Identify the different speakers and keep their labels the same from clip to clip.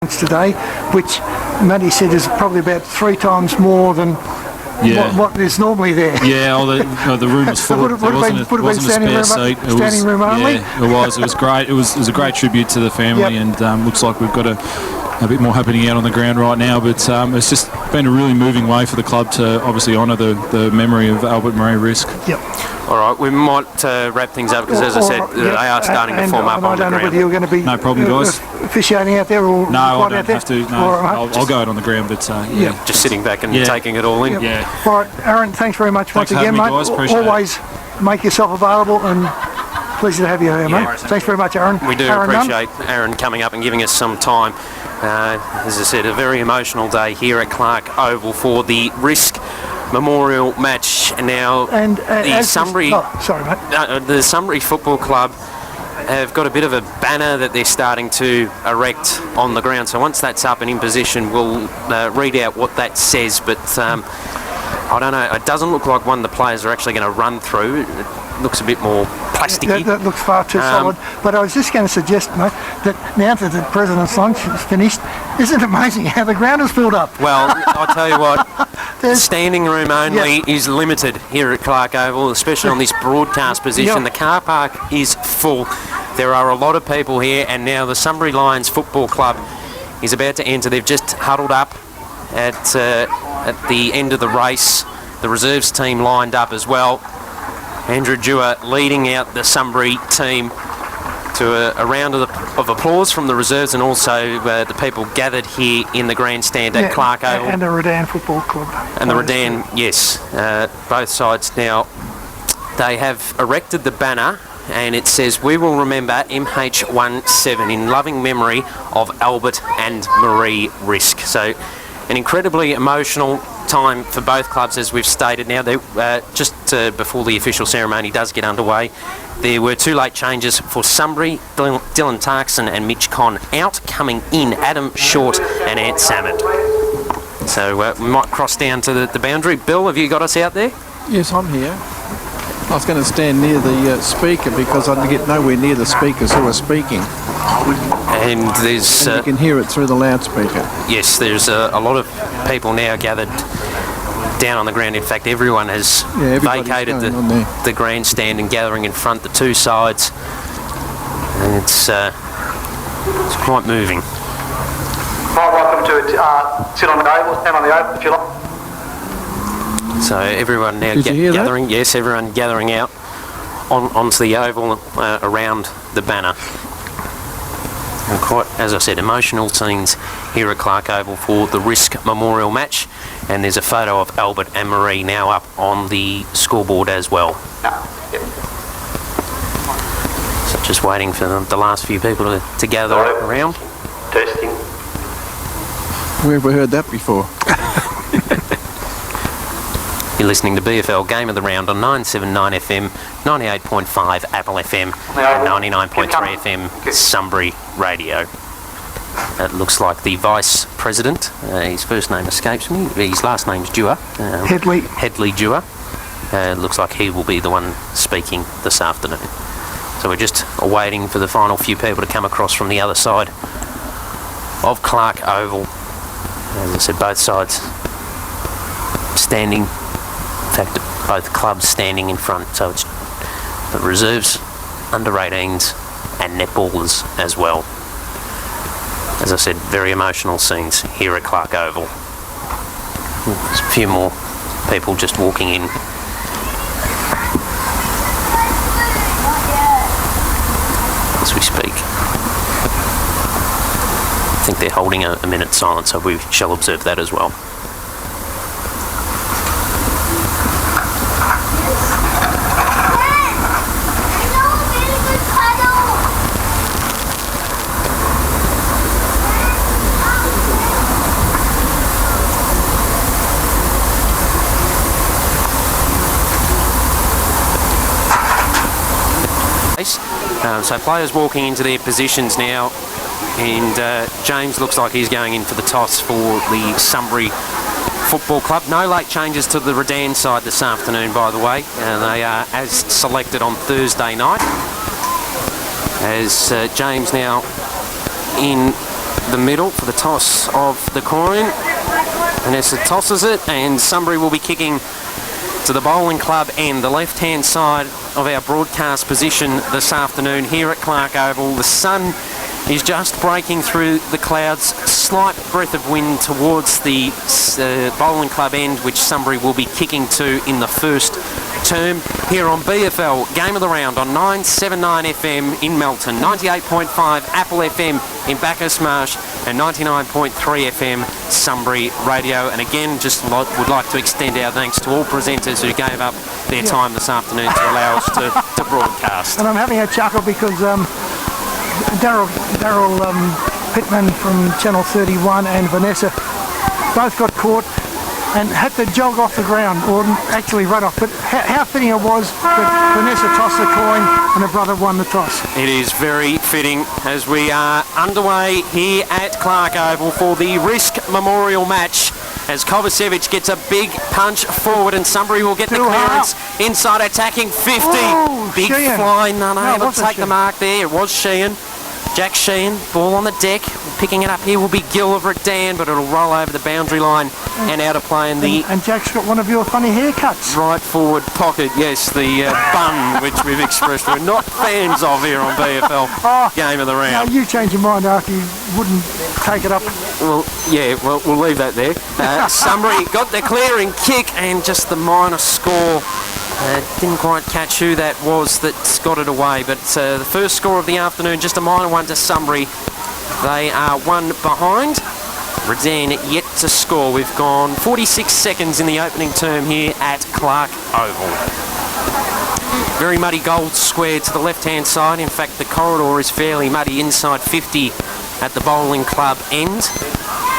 Speaker 1: today, which Matty said is probably about 3 times more than what is normally there.
Speaker 2: Yeah, the room was full. It wasn't a spare seat.
Speaker 1: Standing room only.
Speaker 2: Yeah, it was. It was great. It was a great tribute to the family, and looks like we've got a bit more happening out on the ground right now. But it's just been a really moving way for the club to obviously honour the memory of Albert Murray Risk.
Speaker 1: Yep.
Speaker 3: All right, we might wrap things up because, as I said, they are starting to form up on the ground.
Speaker 1: I don't know whether you're going to be
Speaker 2: no problem, guys.
Speaker 1: Officiating out there or
Speaker 2: no, I don't
Speaker 1: out there.
Speaker 2: have to. No, I'll go out on the ground, but
Speaker 3: just sitting back and taking it all in.
Speaker 1: Yeah. All right, Aaron, thanks very much once again, mate.
Speaker 2: Guys.
Speaker 1: Always make yourself available, and pleasure to have you here, mate. Thanks very much, Aaron.
Speaker 3: We do appreciate Aaron coming up and giving us some time. As I said, a very emotional day here at Clark Oval for the Risk Memorial match. Now, the Sunbury, the Sunbury Football Club have got a bit of a banner that they're starting to erect on the ground. So once that's up and in position, we'll read out what that says. But I don't know. It doesn't look like one of the players are actually going to run through. It looks a bit more plasticky.
Speaker 1: That looks far too solid. But I was just going to suggest, mate, that now that the President's Lunch is finished, isn't it amazing how the ground is filled up?
Speaker 3: Well, I'll tell you what, standing room only is limited here at Clark Oval, especially on this broadcast position. The car park is full. There are a lot of people here, and now the Sunbury Lions Football Club is about to enter. They've just huddled up at the end of the race. The reserves team lined up as well. Andrew Dewar leading out the Sunbury team to a round of applause from the reserves, and also the people gathered here in the grandstand at Clark Oval.
Speaker 1: And the Redan Football Club.
Speaker 3: And the Redan, yes. Both sides now, they have erected the banner, and it says, "We will remember MH17 in loving memory of Albert and Marie Risk." So an incredibly emotional time for both clubs, as we've stated. Now, they, just before the official ceremony does get underway, there were 2 late changes for Sunbury: Dylan Tarkson and Mitch Conn out. Coming in, Adam Short and Ant Salmond. So we might cross down to the boundary. Bill, have you got us out there?
Speaker 4: Yes, I'm here. I was going to stand near the speaker because I didn't get nowhere near the speakers who are speaking.
Speaker 3: And there's...
Speaker 4: and you can hear it through the loudspeaker.
Speaker 3: Yes, there's a lot of people now gathered down on the ground. In fact, everyone has vacated the grandstand and gathering in front, the 2 sides. And it's quite moving.
Speaker 5: Hi, welcome to sit on the oval, stand on the oval if you like.
Speaker 3: So everyone now gathering, yes, everyone gathering out onto the oval around the banner. And quite, as I said, emotional scenes here at Clark Oval for the Risk Memorial match. And there's a photo of Albert and Marie now up on the scoreboard as well. So just waiting for the last few people to gather around.
Speaker 5: Testing.
Speaker 4: Where have we heard that before?
Speaker 3: You're listening to BFL Game of the Round on 979 FM, 98.5 Apple FM, and 99.3 FM Sunbury Radio. It looks like the Vice President, his first name escapes me, his last name's Dewar. Headley Dewar. Looks like he will be the one speaking this afternoon. So we're just waiting for the final few people to come across from the other side of Clark Oval. As I said, both sides standing. In fact, both clubs standing in front, so it's the reserves, under-18s and netballers as well. As I said, very emotional scenes here at Clark Oval. There's a few more people just walking in. As we speak. I think they're holding a minute's silence, so we shall observe that as well. So players walking into their positions now, and James looks like he's going in for the toss for the Sunbury Football Club. No late changes to the Redan side this afternoon, by the way. They are as selected on Thursday night. As James now in the middle for the toss of the coin. Vanessa tosses it, and Sunbury will be kicking to the bowling club end, the left-hand side of our broadcast position this afternoon here at Clark Oval. The sun is just breaking through the clouds, slight breath of wind towards the bowling club end, which Sunbury will be kicking to in the first term here on BFL Game of the Round on 979 FM in Melton, 98.5 Apple FM in Bacchus Marsh, and 99.3 FM Sunbury Radio. And again, just would like to extend our thanks to all presenters who gave up their time this afternoon to allow us to broadcast.
Speaker 1: And I'm having a chuckle because Daryl Pittman from Channel 31 and Vanessa both got caught and had to jog off the ground, or actually run off. But how fitting it was that Vanessa tossed the coin and her brother won the toss.
Speaker 3: It is very fitting as we are underway here at Clark Oval for the Risk Memorial match, as Kovacevic gets a big punch forward and Sunbury will get the clearance. Inside attacking 50. Big
Speaker 1: Sheehan.
Speaker 3: fly, unable to take the
Speaker 1: Sheehan.
Speaker 3: mark there. It was Sheehan. Jack Sheehan, ball on the deck. Picking it up here will be Gill of Redan, but it'll roll over the boundary line and out of play in the
Speaker 1: And Jack's got one of your funny haircuts.
Speaker 3: right forward pocket. Yes, the bun, which we've expressed we're not fans of here on BFL Game of the
Speaker 1: Now,
Speaker 3: Round.
Speaker 1: you changed your mind after you wouldn't take it up.
Speaker 3: Well, yeah, well, we'll leave that there. Sunbury got the clearing kick and just the minor score. Didn't quite catch who that was that got it away, but the first score of the afternoon, just a minor one to Sunbury. They are one behind. Redan yet to score. We've gone 46 seconds in the opening term here at Clark Oval. Very muddy gold square to the left-hand side. In fact, the corridor is fairly muddy inside 50 at the bowling club end.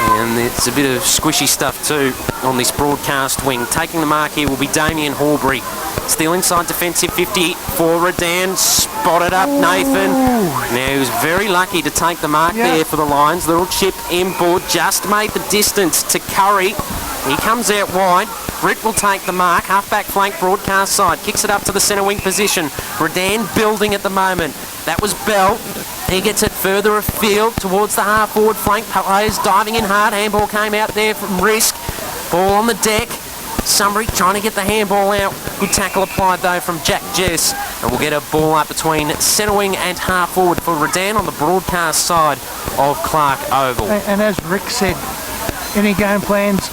Speaker 3: And there's a bit of squishy stuff too on this broadcast wing. Taking the mark here will be Damien Horbury. Still inside defensive 50 for Redan. Spotted up Nathan. Now he was very lucky to take the mark there for the Lions. Little chip inboard, just made the distance to Curry. He comes out wide. Britt will take the mark. Half-back flank broadcast side. Kicks it up to the centre wing position. Redan building at the moment. That was Bell. He gets it further afield towards the half-forward flank. Players diving in hard. Handball came out there from Risk. Ball on the deck. Sunbury trying to get the handball out. Good tackle applied though from Jack Jess. And we'll get a ball up between centre wing and half-forward for Redan on the broadcast side of Clark Oval.
Speaker 1: And as Rick said, any game plans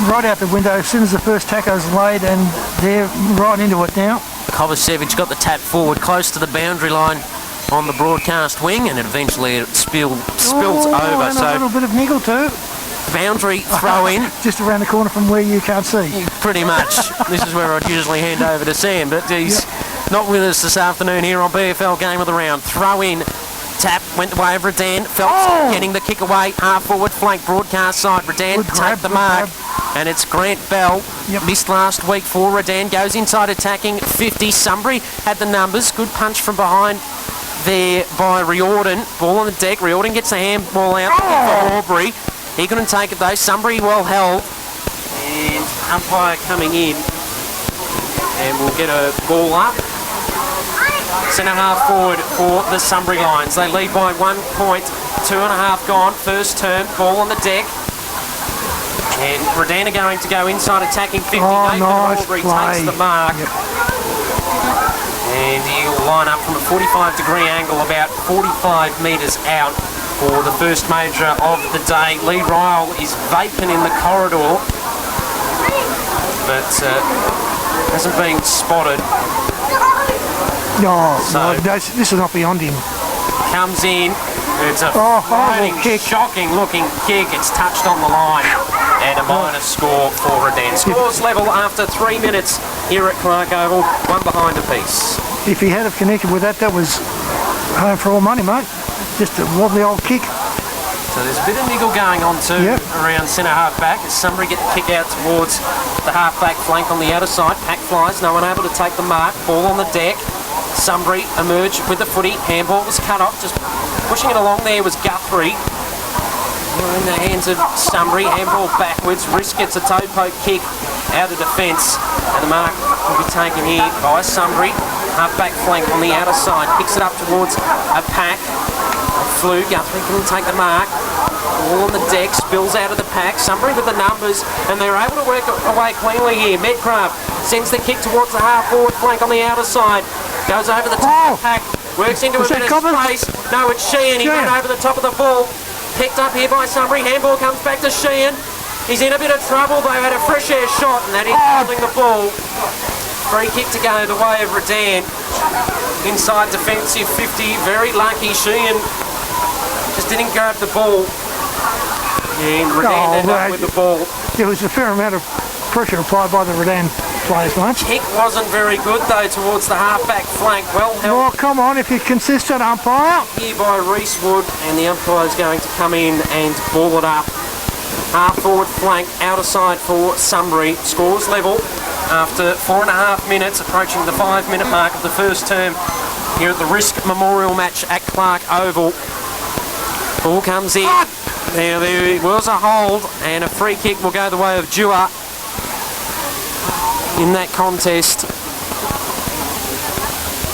Speaker 1: right out the window as soon as the first tacko's laid, and they're right into it now.
Speaker 3: Kovacevic got the tap forward close to the boundary line on the broadcast wing, and eventually it spills over.
Speaker 1: And
Speaker 3: So
Speaker 1: a little bit of niggle too.
Speaker 3: boundary throw in.
Speaker 1: Just around the corner from where you can't see.
Speaker 3: Pretty much. This is where I'd usually hand over to Sam, but he's not with us this afternoon here on BFL Game of the Round. Throw in. Tap went the way of Redan. Phelps getting the kick away. Half forward flank broadcast side. Redan
Speaker 1: Good grab,
Speaker 3: take the
Speaker 1: good
Speaker 3: mark.
Speaker 1: grab.
Speaker 3: And it's Grant Bell. Missed last week for Redan. Goes inside attacking 50. Sunbury had the numbers. Good punch from behind there by Riordan. Ball on the deck. Riordan gets the handball out for Aubrey. He couldn't take it though. Sunbury well held. And umpire coming in. And we'll get a ball up. Centre half forward for the Sunbury Lions. They lead by 1 point. 2.5 gone. First term. Ball on the deck. And Redan are going to go inside attacking 50. Nathan
Speaker 1: nice
Speaker 3: Aubrey
Speaker 1: play.
Speaker 3: takes the mark. And he'll line up from a 45-degree angle about 45 metres out for the first major of the day. Lee Ryle is vaping in the corridor, but hasn't been spotted.
Speaker 1: No,
Speaker 3: So-
Speaker 1: this is not beyond him.
Speaker 3: Comes in. It's a
Speaker 1: horrible kick.
Speaker 3: shocking-looking kick. It's touched on the line. And a minor score for Redan. Scores level after 3 minutes here at Clark Oval. One behind apiece.
Speaker 1: If he had have connected with that, that was home for all money, mate. Just a wobbly old kick.
Speaker 3: So there's a bit of niggle going on too around centre half back as Sunbury get the kick out towards the half back flank on the outer side. Pack flies, no one able to take the mark. Ball on the deck. Sunbury emerged with the footy. Handball was cut off. Just pushing it along there was Guthrie. We're in the hands of Sunbury. Handball backwards. Risk gets a toe poke kick out of defence. And the mark will be taken here by Sunbury. Half back flank on the outer side. Kicks it up towards a pack. Flew. Guthrie couldn't take the mark. Ball on the deck, spills out of the pack. Sunbury with the numbers, and they're able to work away cleanly here. Medcraft sends the kick towards the half-forward flank on the outer side. Goes over the top of the pack, works into a bit of space. No, it's Sheehan. He went over the top of the ball. Picked up here by Sunbury. Handball comes back to Sheehan. He's in a bit of trouble though. Had a fresh air shot, and that is holding the ball. Free kick to go the way of Redan. Inside defensive 50. Very lucky. Sheehan just didn't grab the ball. And Redan ended up with the ball.
Speaker 1: There was a fair amount of pressure applied by the Redan players, mate.
Speaker 3: Kick wasn't very good though towards the half-back flank. Well held.
Speaker 1: Oh, come on, if you're consistent, umpire.
Speaker 3: Here by Reese Wood, and the umpire is going to come in and ball it up. Half-forward flank, outer side for Sunbury. Scores level after 4.5 minutes, approaching the 5-minute mark of the first term here at the Risk Memorial match at Clark Oval. Ball comes in. Now there was a hold, and a free kick will go the way of Dewar in that contest.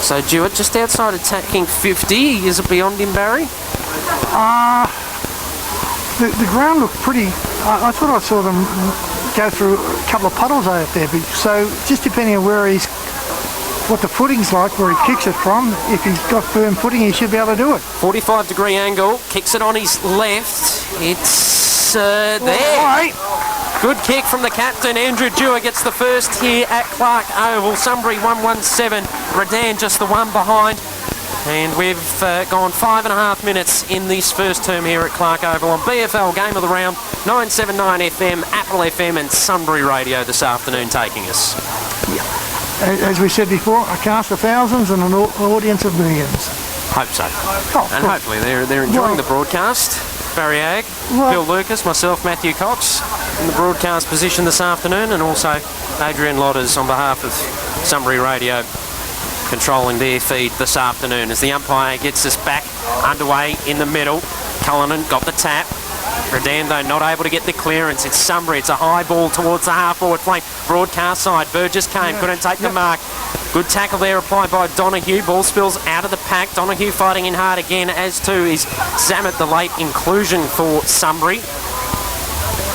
Speaker 3: So Dewar just outside attacking 50. Is it beyond him, Barry?
Speaker 1: The ground looked pretty. I thought I saw them go through a couple of puddles out there. So just depending on what the footing's like, where he kicks it from, if he's got firm footing, he should be able to do it.
Speaker 3: 45-degree angle, kicks it on his left. It's there.
Speaker 1: Right.
Speaker 3: Good kick from the captain. Andrew Dewar gets the first here at Clark Oval. Sunbury 1-1-7. Redan just the one behind. And we've gone 5.5 minutes in this first term here at Clark Oval on BFL Game of the Round, 979 FM, Apple FM and Sunbury Radio this afternoon taking us.
Speaker 1: Yeah. As we said before, a cast of thousands and an audience of millions.
Speaker 3: Hope so.
Speaker 1: Oh,
Speaker 3: and hopefully they're enjoying the broadcast. Barry Agg, Bill Lucas, myself, Matthew Cox in the broadcast position this afternoon, and also Adrian Lotters on behalf of Sunbury Radio controlling their feed this afternoon as the umpire gets us back underway in the middle. Cullinan got the tap. Redan though not able to get the clearance. It's Sunbury. It's a high ball towards the half-forward flank. Broadcast side. Burgess came. Couldn't take the mark. Good tackle there applied by Donahue. Ball spills out of the pack. Donahue fighting in hard again, as too is Zammit, the late inclusion for Sunbury.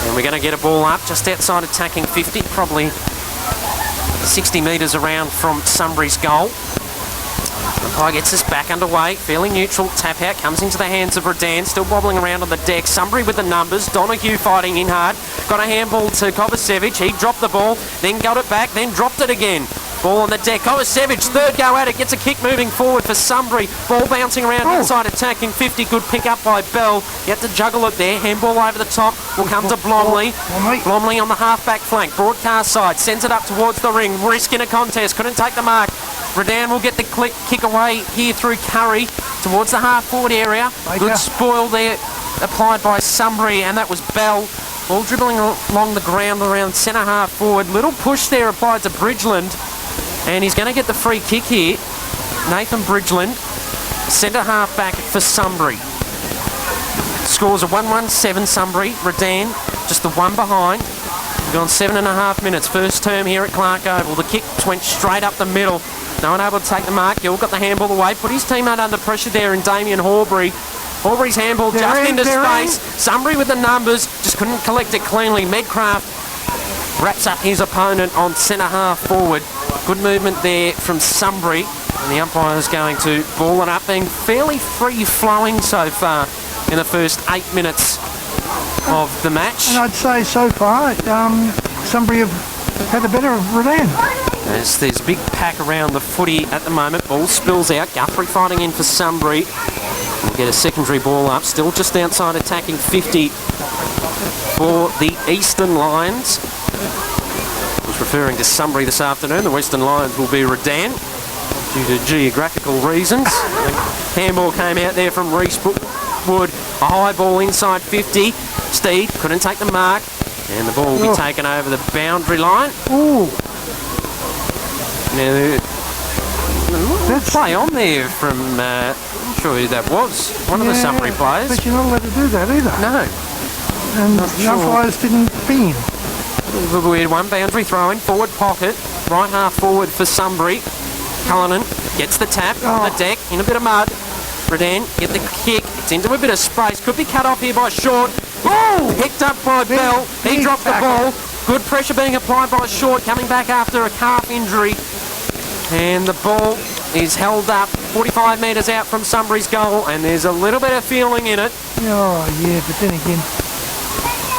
Speaker 3: And we're going to get a ball up just outside attacking 50, probably 60 metres around from Sunbury's goal. Umpire gets us back underway, fairly neutral. Tap out comes into the hands of Redan, still wobbling around on the deck. Sunbury with the numbers. Donahue fighting in hard. Got a handball to Kovacevic. He dropped the ball, then got it back, then dropped it again. Ball on the deck. Kovacevic, third go at it, gets a kick moving forward for Sunbury. Ball bouncing around inside attacking 50. Good pick up by Bell. You have to juggle it there. Handball over the top. Will come to Blomley. Blomley on the half-back flank. Broadcast side. Sends it up towards the ring. Risk in a contest. Couldn't take the mark. Redan will get the kick away here through Curry towards the half-forward area. Good spoil there applied by Sunbury, and that was Bell. Ball dribbling along the ground around centre half forward. Little push there applied to Bridgeland, and he's going to get the free kick here. Nathan Bridgeland, centre half back for Sunbury. Scores a 1-1-7 Sunbury. Redan just the one behind. We've gone 7.5 minutes. First term here at Clark Oval. The kick went straight up the middle. No one able to take the mark. Gill got the handball away. Put his teammate under pressure there in Damien Horbury. Horbury's handball just into space. Sunbury with the numbers. Just couldn't collect it cleanly. Medcraft wraps up his opponent on centre half forward. Good movement there from Sunbury. And the umpire is going to ball it up, being fairly free-flowing so far in the first 8 minutes of the match.
Speaker 1: And I'd say so far, Sunbury have had the better of Redan.
Speaker 3: As there's a big pack around the footy at the moment. Ball spills out. Guthrie fighting in for Sunbury. We'll get a secondary ball up. Still just outside attacking 50 for the Eastern Lions. I was referring to Sunbury this afternoon. The Western Lions will be Redan due to geographical reasons. Handball came out there from Reese Wood. A high ball inside 50. Steed couldn't take the mark. And the ball will be taken over the boundary line.
Speaker 1: Ooh.
Speaker 3: Now, there's play on there from, I'm not sure who that was, one of the Sunbury players.
Speaker 1: But you're not allowed to do that either.
Speaker 3: No.
Speaker 1: And the umpires didn't beam.
Speaker 3: A weird one, boundary throw in, forward pocket, right half forward for Sunbury. Cullinan gets the tap on the deck, in a bit of mud. Redan get the kick. It's into a bit of space. Could be cut off here by Short. Oh! Picked up by Bell. He dropped the ball. Good pressure being applied by Short, coming back after a calf injury. And the ball is held up 45 metres out from Sunbury's goal, and there's a little bit of feeling in it.
Speaker 1: Oh, yeah, but then again,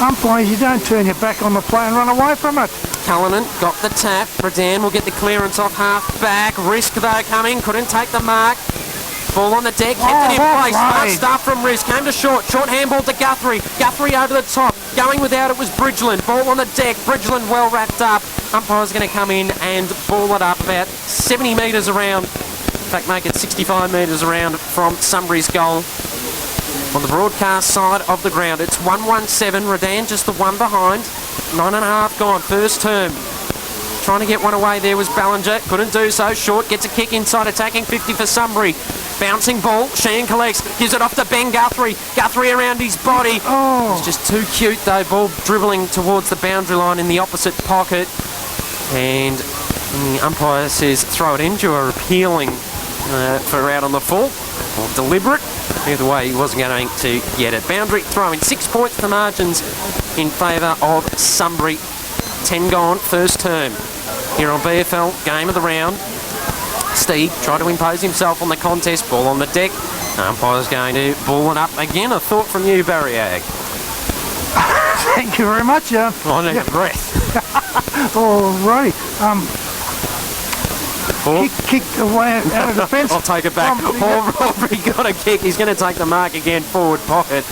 Speaker 1: umpires, you don't turn your back on the play and run away from it.
Speaker 3: Cullinan got the tap. Redan will get the clearance off half back. Risk though coming, couldn't take the mark. Ball on the deck, kept it in place. Smart start from Risk, came to Short. Short handball to Guthrie. Guthrie over the top. Going without it was Bridgeland. Ball on the deck. Bridgeland well wrapped up. Umpire's going to come in and ball it up about 70 metres around. In fact, make it 65 metres around from Sunbury's goal. On the broadcast side of the ground, it's 1-1-7. Redan just the one behind. 9.5 gone, first term. Trying to get one away there was Ballinger. Couldn't do so. Short gets a kick inside, attacking 50 for Sunbury. Bouncing ball. Sheehan collects. Gives it off to Ben Guthrie. Guthrie around his body.
Speaker 1: Oh.
Speaker 3: It's just too cute though. Ball dribbling towards the boundary line in the opposite pocket. And the umpire says throw it in. You are appealing for out on the full. Or deliberate. Either way, he wasn't going to get it. Boundary throwing 6 points to margins in favour of Sunbury. 10 gone, first term. Here on BFL, game of the round. Steve tried to impose himself on the contest. Ball on the deck. Umpire's going to ball it up again. A thought from you, Barry Ag.
Speaker 1: Thank you very much.
Speaker 3: I need a breath.
Speaker 1: Alrighty. Kicked away out of defence.
Speaker 3: I'll take it back. Already got a kick. He's going to take the mark again, forward pocket.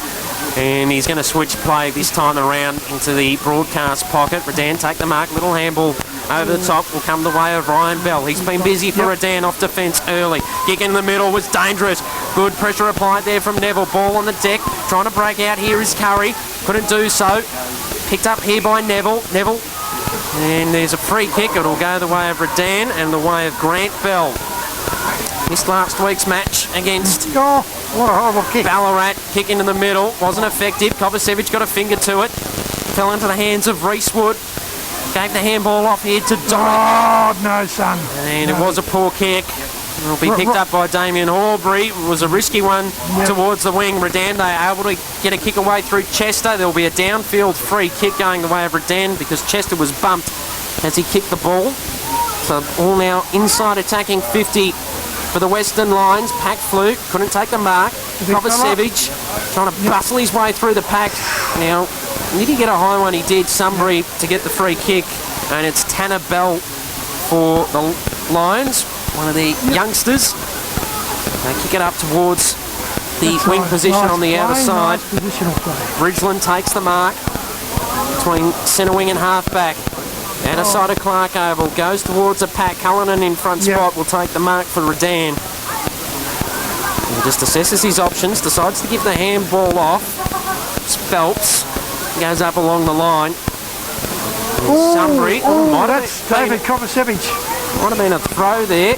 Speaker 3: And he's going to switch play this time around into the broadcast pocket. Redan take the mark. Little handball over the top will come the way of Ryan Bell. He's been busy for Redan off defence early. Kick in the middle was dangerous. Good pressure applied there from Neville. Ball on the deck. Trying to break out here is Curry. Couldn't do so. Picked up here by Neville. Neville. And there's a free kick. It'll go the way of Redan and the way of Grant Bell. Missed last week's match against
Speaker 1: what a horrible kick.
Speaker 3: Ballarat. Kick into the middle. Wasn't effective. Kovacevic got a finger to it. Fell into the hands of Reese Wood. Gave the handball off here to Dominic.
Speaker 1: Oh, no, son.
Speaker 3: And it was a poor kick. It'll be picked up by Damien Aubrey. It was a risky one towards the wing. Redan, they are able to get a kick away through Chester. There will be a downfield free kick going the way of Redan because Chester was bumped as he kicked the ball. So all now inside attacking 50 for the Western Lions. Pack flew, couldn't take the mark. Kovacevic trying to bustle his way through the pack. Now, did he get a high one? He did. Sunbury to get the free kick. And it's Tanner Bell for the Lions, one of the youngsters. They kick it up towards the wing position on the outer side. Bridgeland takes the mark between centre wing and half back. Outer side of Clark Oval, goes towards a pack. Cullinan in front spot will take the mark for Redan. He just assesses his options, decides to give the handball off. Phelps goes up along the line. Sunbury.
Speaker 1: That's David Kovacevic.
Speaker 3: Might have been a throw there.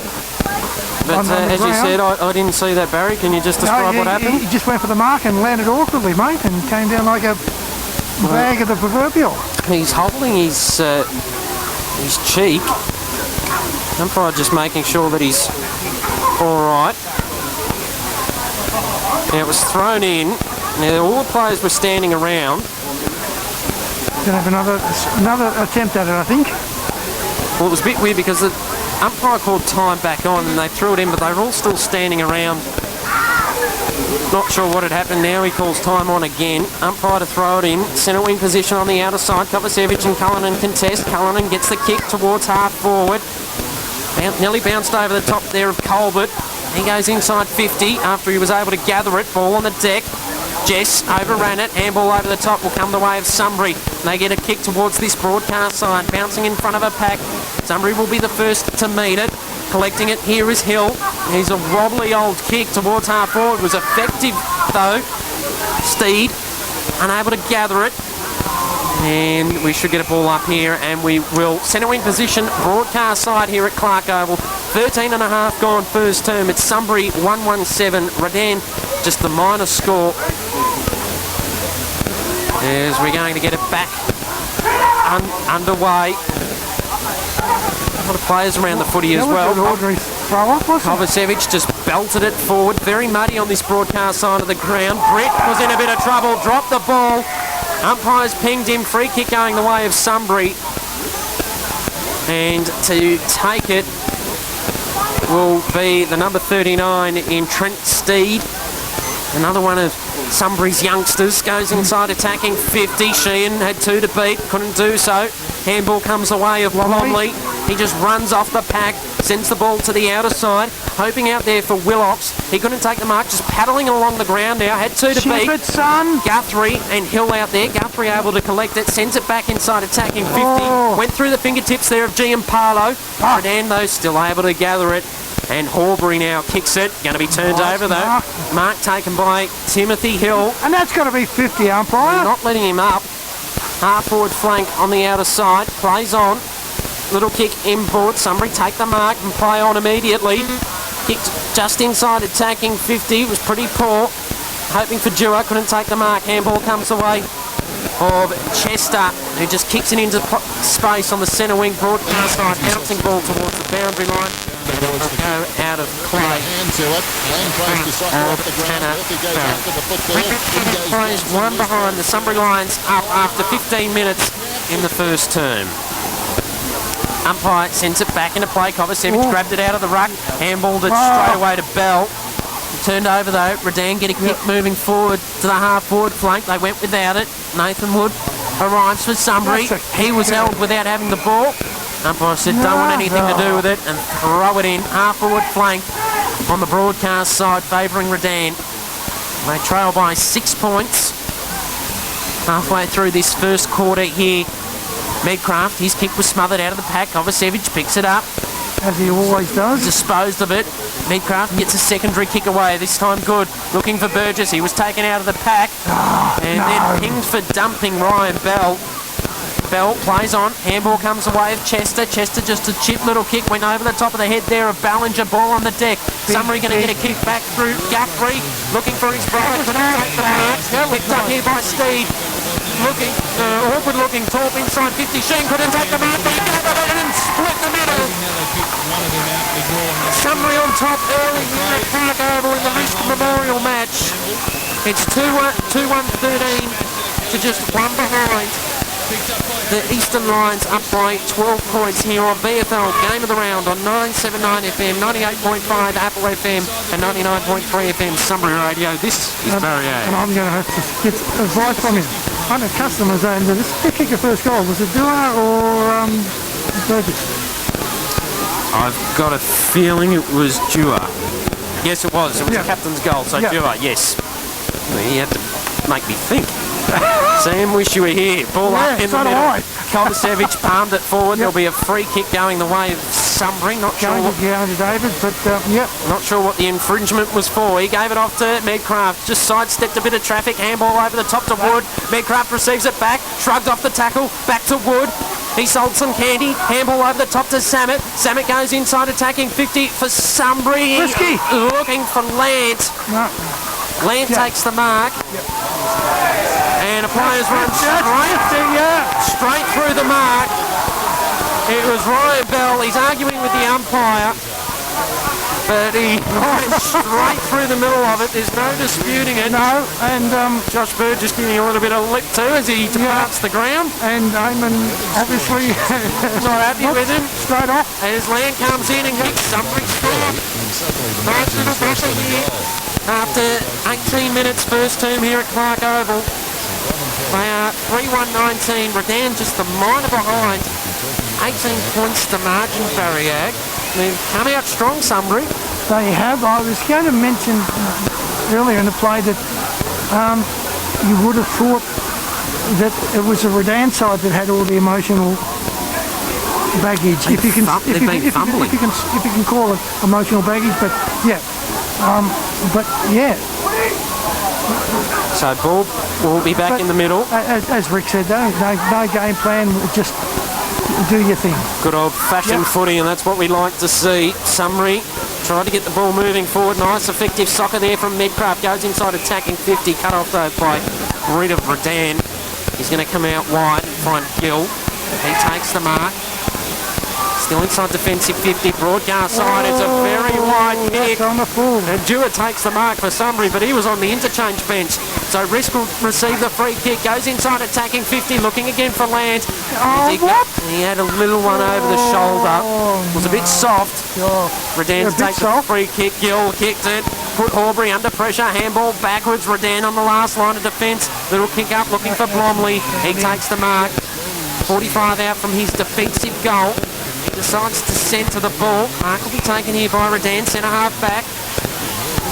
Speaker 3: But as you said, I didn't see that, Barry. Can you just describe what happened?
Speaker 1: He just went for the mark and landed awkwardly, mate, and came down like a bag of the proverbial. He's
Speaker 3: holding his cheek. Umpire just making sure that he's all right. Now it was thrown in. Now all the players were standing around.
Speaker 1: Gonna have another attempt at it, I think.
Speaker 3: Well, it was a bit weird because the umpire called time back on and they threw it in, but they were all still standing around. Not sure what had happened now. He calls time on again. Umpire to throw it in. Centre wing position on the outer side. Kovacevic and Cullinan contest. Cullinan gets the kick towards half forward. Nearly bounced over the top there of Colbert. He goes inside 50 after he was able to gather it. Ball on the deck. Jess overran it. Handball over the top will come the way of Sunbury. They get a kick towards this broadcast side. Bouncing in front of a pack. Sunbury will be the first to meet it. Collecting it here is Hill. He's a wobbly old kick towards half forward. Was effective though. Steed unable to gather it. And we should get a ball up here, and we will. Centre wing position, broadcast side here at Clark Oval. 13.5 gone first term. It's Sunbury 1-1-7. Redan just the minor score. As we're going to get it back underway. A lot of players around the footy as well.
Speaker 1: throw up, wasn't it?
Speaker 3: Kovacevic just belted it forward. Very muddy on this broadcast side of the ground. Britt was in a bit of trouble. Dropped the ball. Umpires pinged him. Free kick going the way of Sunbury. And to take it will be the number 39 in Trent Steed. Another one of Sunbury's youngsters goes inside attacking 50. Sheehan had 2 to beat, couldn't do so. Handball comes the way of Longley. He just runs off the pack, sends the ball to the outer side, hoping out there for Willocks. He couldn't take the mark, just paddling along the ground now. Had 2 to beat.
Speaker 1: Son.
Speaker 3: Guthrie and Hill out there. Guthrie able to collect it, sends it back inside attacking 50. Went through the fingertips there of Gianpaolo. Redan though still able to gather it. And Horbury now kicks it. Going to be turned over though. Mark taken by Timothy Hill.
Speaker 1: And that's got to be 50, umpire.
Speaker 3: Not letting him up. Half forward flank on the outer side. Plays on. Little kick inboard. Sunbury take the mark and play on immediately. Kicked just inside attacking 50. Was pretty poor. Hoping for Dewar. Couldn't take the mark. Handball comes away of Chester, who just kicks it into space on the centre wing broadcast side. Bouncing ball towards the boundary line. Go out of play. Plays one behind the Sunbury Lions up after 15 minutes in the first term. Umpire sends it back into play. Kovacevic grabbed it out of the ruck, handballed it straight away to Bell. Turned over though. Redan get a kick moving forward to the half forward flank. They went without it. Nathan Wood arrives for Sunbury. He was held without having the ball. Umpire said don't want anything to do with it and throw it in. Half forward flank on the broadcast side favouring Redan. They trail by 6 points. Halfway through this first quarter here. Medcraft, his kick was smothered out of the pack. Kovacevic picks it up.
Speaker 1: As he always does.
Speaker 3: Disposed of it. Medcraft gets a secondary kick away. This time good. Looking for Burgess. He was taken out of the pack. Then pinged for dumping Ryan Bell. Bell plays on. Handball comes away of Chester. Chester just a chip little kick. Went over the top of the head there of Ballinger. Ball on the deck. Sunbury going to get a kick back through Guthrie. Looking for his brother. Couldn't take the mark. Picked up here by Steed. Looking, awkward looking. Torp inside 50. Sheen couldn't take the mark. But he gathered it and split the middle. Sunbury on top early here at Park Oval in the Wrist Memorial match. It's 2-1-13 to just one behind. The Eastern Lions up by 12 points here on BFL Game of the Round on 979 FM, 98.5 Apple FM and 99.3 FM Sunbury Radio. This is Barry A.
Speaker 1: And I'm going to have to get advice from him. I'm a customer zone. Who kicked the first goal? Was it Dewar or Burgess?
Speaker 3: I've got a feeling it was Dewar. Yes, it was. It was the captain's goal, so Dewar, yes. Well, he had to make me think. Sam, wish you were here. Ball up in the middle. Kovacevic palmed it forward. There'll be a free kick going the way of Sunbury. Not sure what,
Speaker 1: David, but
Speaker 3: not sure what the infringement was for. He gave it off to Medcraft. Just sidestepped a bit of traffic. Handball over the top to Wood. Medcraft receives it back. Shrugged off the tackle. Back to Wood. He sold some candy. Handball over the top to Samet. Samet goes inside attacking 50 for Sunbury.
Speaker 1: Risky.
Speaker 3: Looking for Lant.
Speaker 1: No.
Speaker 3: Lant takes the mark. And a player's run straight through the mark. It was Ryan Bell. He's arguing with the umpire. But he ran straight through the middle of it. There's no disputing it.
Speaker 1: No, and
Speaker 3: Josh Burgess giving a little bit of lip too as he departs the ground.
Speaker 1: And Eamon obviously
Speaker 3: not happy with him.
Speaker 1: Straight off.
Speaker 3: As Land comes in and kicks Sunbury score. Nice little battle here. After 18 minutes first term here at Clark Oval. They are 3-1-19. Redan just a minor behind. 18 points to margin, Barriag. They've come out strong, Sunbury.
Speaker 1: They have. I was going to mention earlier in the play that you would have thought that it was the Redan side that had all the emotional baggage. If you can call it emotional baggage, but yeah. So
Speaker 3: ball will be back in the middle.
Speaker 1: As Rick said, no game plan, just do your thing.
Speaker 3: Good old-fashioned footy, and that's what we like to see. Sunbury tried to get the ball moving forward. Nice effective soccer there from Medcraft. Goes inside attacking 50. Cut off though by Reed of Redan. He's going to come out wide and find Gill. He takes the mark. Still inside defensive 50, broadcast side. It's a very wide kick.
Speaker 1: On the full.
Speaker 3: And Dewar takes the mark for Sunbury, but he was on the interchange bench. So Risk will receive the free kick, goes inside attacking 50, looking again for Land. He had a little one over the shoulder. Was a bit soft. Redan takes the free kick. Gill kicked it. Put Horbury under pressure. Handball backwards. Redan on the last line of defence. Little kick up looking for Blomley. He takes the mark. 45 out from his defensive goal. He decides to centre the ball. Mark will be taken here by Redan, centre half back.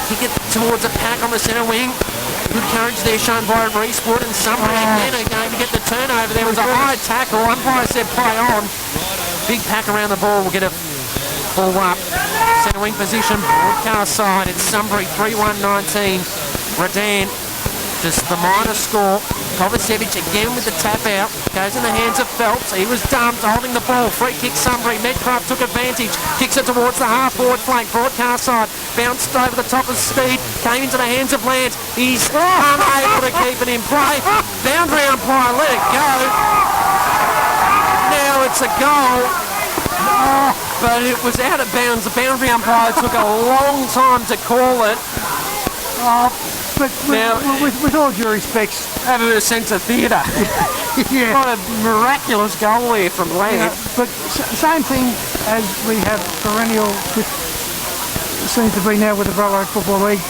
Speaker 3: Kick it towards a pack on the centre wing. Good courage there shown by Reeswood, and Sunbury again are going to get the turnover. There was a high tackle. Umpire said play on. Big pack around the ball. We'll get a ball up. Centre wing position. Broadcast side. It's Sunbury 3-1-19. Redan just the minor score. Kovacevic again with the tap out. Goes in the hands of Phelps. He was dumped, holding the ball. Free kick Sunbury. Metcalf took advantage. Kicks it towards the half-forward flank. Broadcast side. Bounced over the top of speed. Came into the hands of Land. He's unable to keep it in play. Boundary umpire let it go. Now it's a goal. But it was out of bounds. The boundary umpire took a long time to call it.
Speaker 1: But with all due respects,
Speaker 3: have a sense of theatre. What a miraculous goal there from Land.
Speaker 1: But same thing as we have perennial, seems to be now with the Ballarat Football League.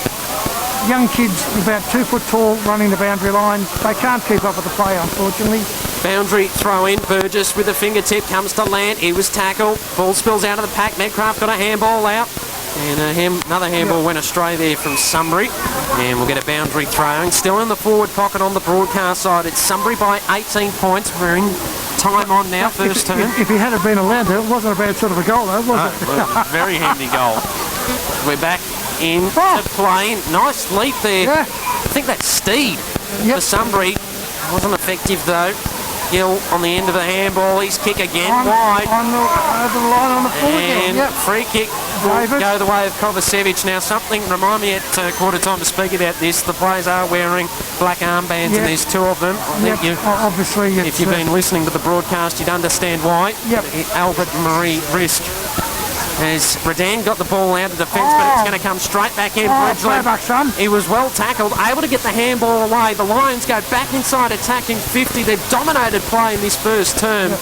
Speaker 1: Young kids about 2 foot tall running the boundary line. They can't keep up with the play, unfortunately.
Speaker 3: Boundary throw in. Burgess with a fingertip comes to Land. He was tackled. Ball spills out of the pack. Metcalf got a handball out. And another handball went astray there from Sunbury. And we'll get a boundary throw. Still in the forward pocket on the broadcast side. It's Sunbury by 18 points. We're in time on now, first term.
Speaker 1: If he had been allowed to, it wasn't a bad sort of a goal though, was it?
Speaker 3: Very handy goal. We're back in to play. Nice leap there.
Speaker 1: Yeah.
Speaker 3: I think that's Steed for Sunbury. Wasn't effective though. Gill on the end of the handball. His kick again wide.
Speaker 1: Over the line on the full again.
Speaker 3: And free kick will go the way of Kovacevic. Now something, remind me at quarter time to speak about this. The players are wearing black armbands and there's 2 of them.
Speaker 1: Obviously,
Speaker 3: if you've been listening to the broadcast, you'd understand why. Albert Marie Risk. As Redan got the ball out of defence, but it's going to come straight back in. He was well tackled, able to get the handball away. The Lions go back inside attacking 50. They've dominated play in this first term.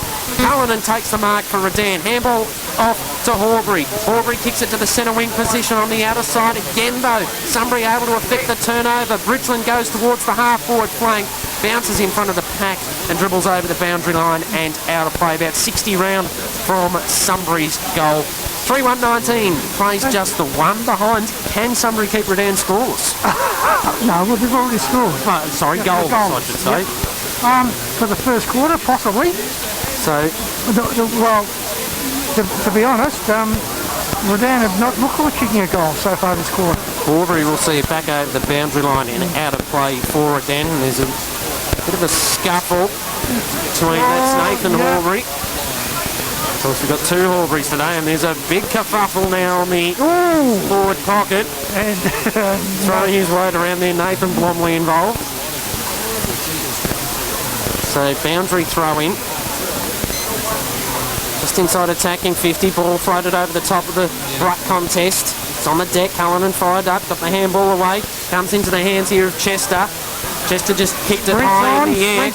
Speaker 3: Cullinan takes the mark for Redan. Handball off to Horbury. Horbury kicks it to the centre wing position on the outer side again though. Sunbury able to effect the turnover. Bridgeland goes towards the half-forward flank. Bounces in front of the pack and dribbles over the boundary line and out of play. About 60 round from Sunbury's goal. 3-1-19 plays just the one behind. Can Sunbury keep Redan scores?
Speaker 1: No, well, they've already scored.
Speaker 3: Goals, I should say.
Speaker 1: For the first quarter, possibly.
Speaker 3: So,
Speaker 1: to be honest, Redan have not looked like kicking a goal so far this quarter.
Speaker 3: Horbury will see it back over the boundary line and out of play for Redan. And there's a bit of a scuffle between that's Nathan Horbury. Of course, we've got 2 Horburys today, and there's a big kerfuffle now on the forward pocket. And throwing his weight around there, Nathan Blomley involved. So, boundary throw in. Just inside attacking 50, ball floated over the top of the ruck contest. It's on the deck, Cullinan fired up, got the handball away, comes into the hands here of Chester. Chester just kicked it high in the air.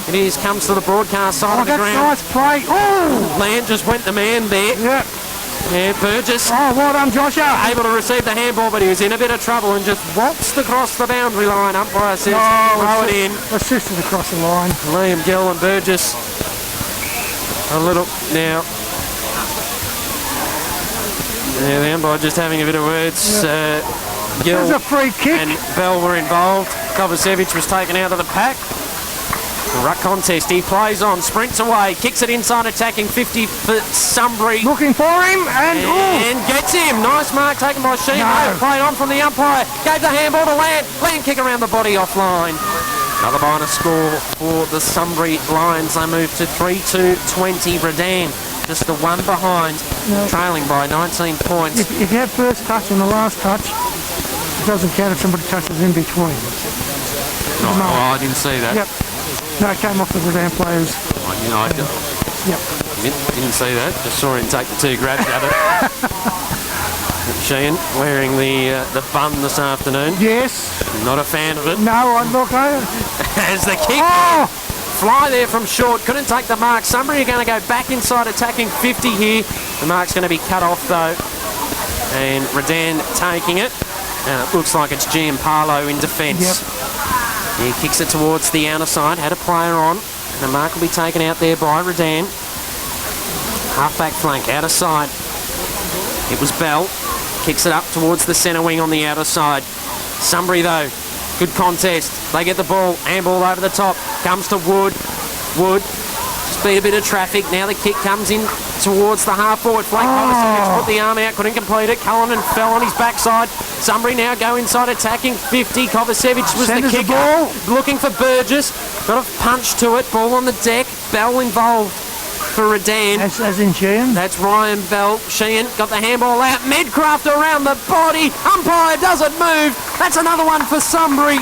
Speaker 3: It is, comes to the broadcast side of the ground.
Speaker 1: Nice play.
Speaker 3: Land just went the man there. Yeah, Burgess.
Speaker 1: Well done, Joshua.
Speaker 3: Able to receive the handball, but he was in a bit of trouble and just waltzed across the boundary line. Umpire says, throw it in.
Speaker 1: Assisted across the line.
Speaker 3: Liam Gill and Burgess. A little now. Yeah, the umpire just having a bit of words. Gill
Speaker 1: There's a free kick.
Speaker 3: And Bell were involved. Kovacevic was taken out of the pack. Ruck contest, he plays on, sprints away, kicks it inside attacking 50 for Sunbury.
Speaker 1: Looking for him
Speaker 3: and gets him. Nice mark taken by Sheen. Played on from the umpire, gave the handball to Land. Land kick around the body offline. Another minor score for the Sunbury Lions. They move to 3-2-20. Redan just the one behind, trailing by 19 points.
Speaker 1: If you have first touch and the last touch, it doesn't count if somebody touches in between.
Speaker 3: I didn't see that.
Speaker 1: No, it came off the Redan players.
Speaker 3: Yep. Didn't see that. Just saw him take the 2 grabs at it. Sheehan wearing the bun this afternoon.
Speaker 1: Yes.
Speaker 3: Not a fan of it.
Speaker 1: No, look,
Speaker 3: As the kick fly there from short, couldn't take the mark. Sunbury are going to go back inside attacking 50 here. The mark's going to be cut off though, and Redan taking it. And it looks like it's Gianpaolo in defence.
Speaker 1: Yep.
Speaker 3: He kicks it towards the outer side, had a player on, and the mark will be taken out there by Redan. Half-back flank, outer side. It was Bell. Kicks it up towards the centre wing on the outer side. Sunbury though, good contest. They get the ball, handball over the top. Comes to Wood. Wood, just beat a bit of traffic. Now the kick comes in towards the half-forward flank. Kovacevic put the arm out, couldn't complete it. Cullinan fell on his backside. Sunbury now go inside attacking 50. Kovacevic was
Speaker 1: Centres
Speaker 3: the
Speaker 1: the
Speaker 3: kicker.
Speaker 1: ball.
Speaker 3: Looking for Burgess. Got a punch to it. Ball on the deck. Bell involved for Redan.
Speaker 1: as in Sheehan.
Speaker 3: That's Ryan Bell. Sheehan got the handball out. Medcraft around the body. Umpire doesn't move. That's another one for Sunbury.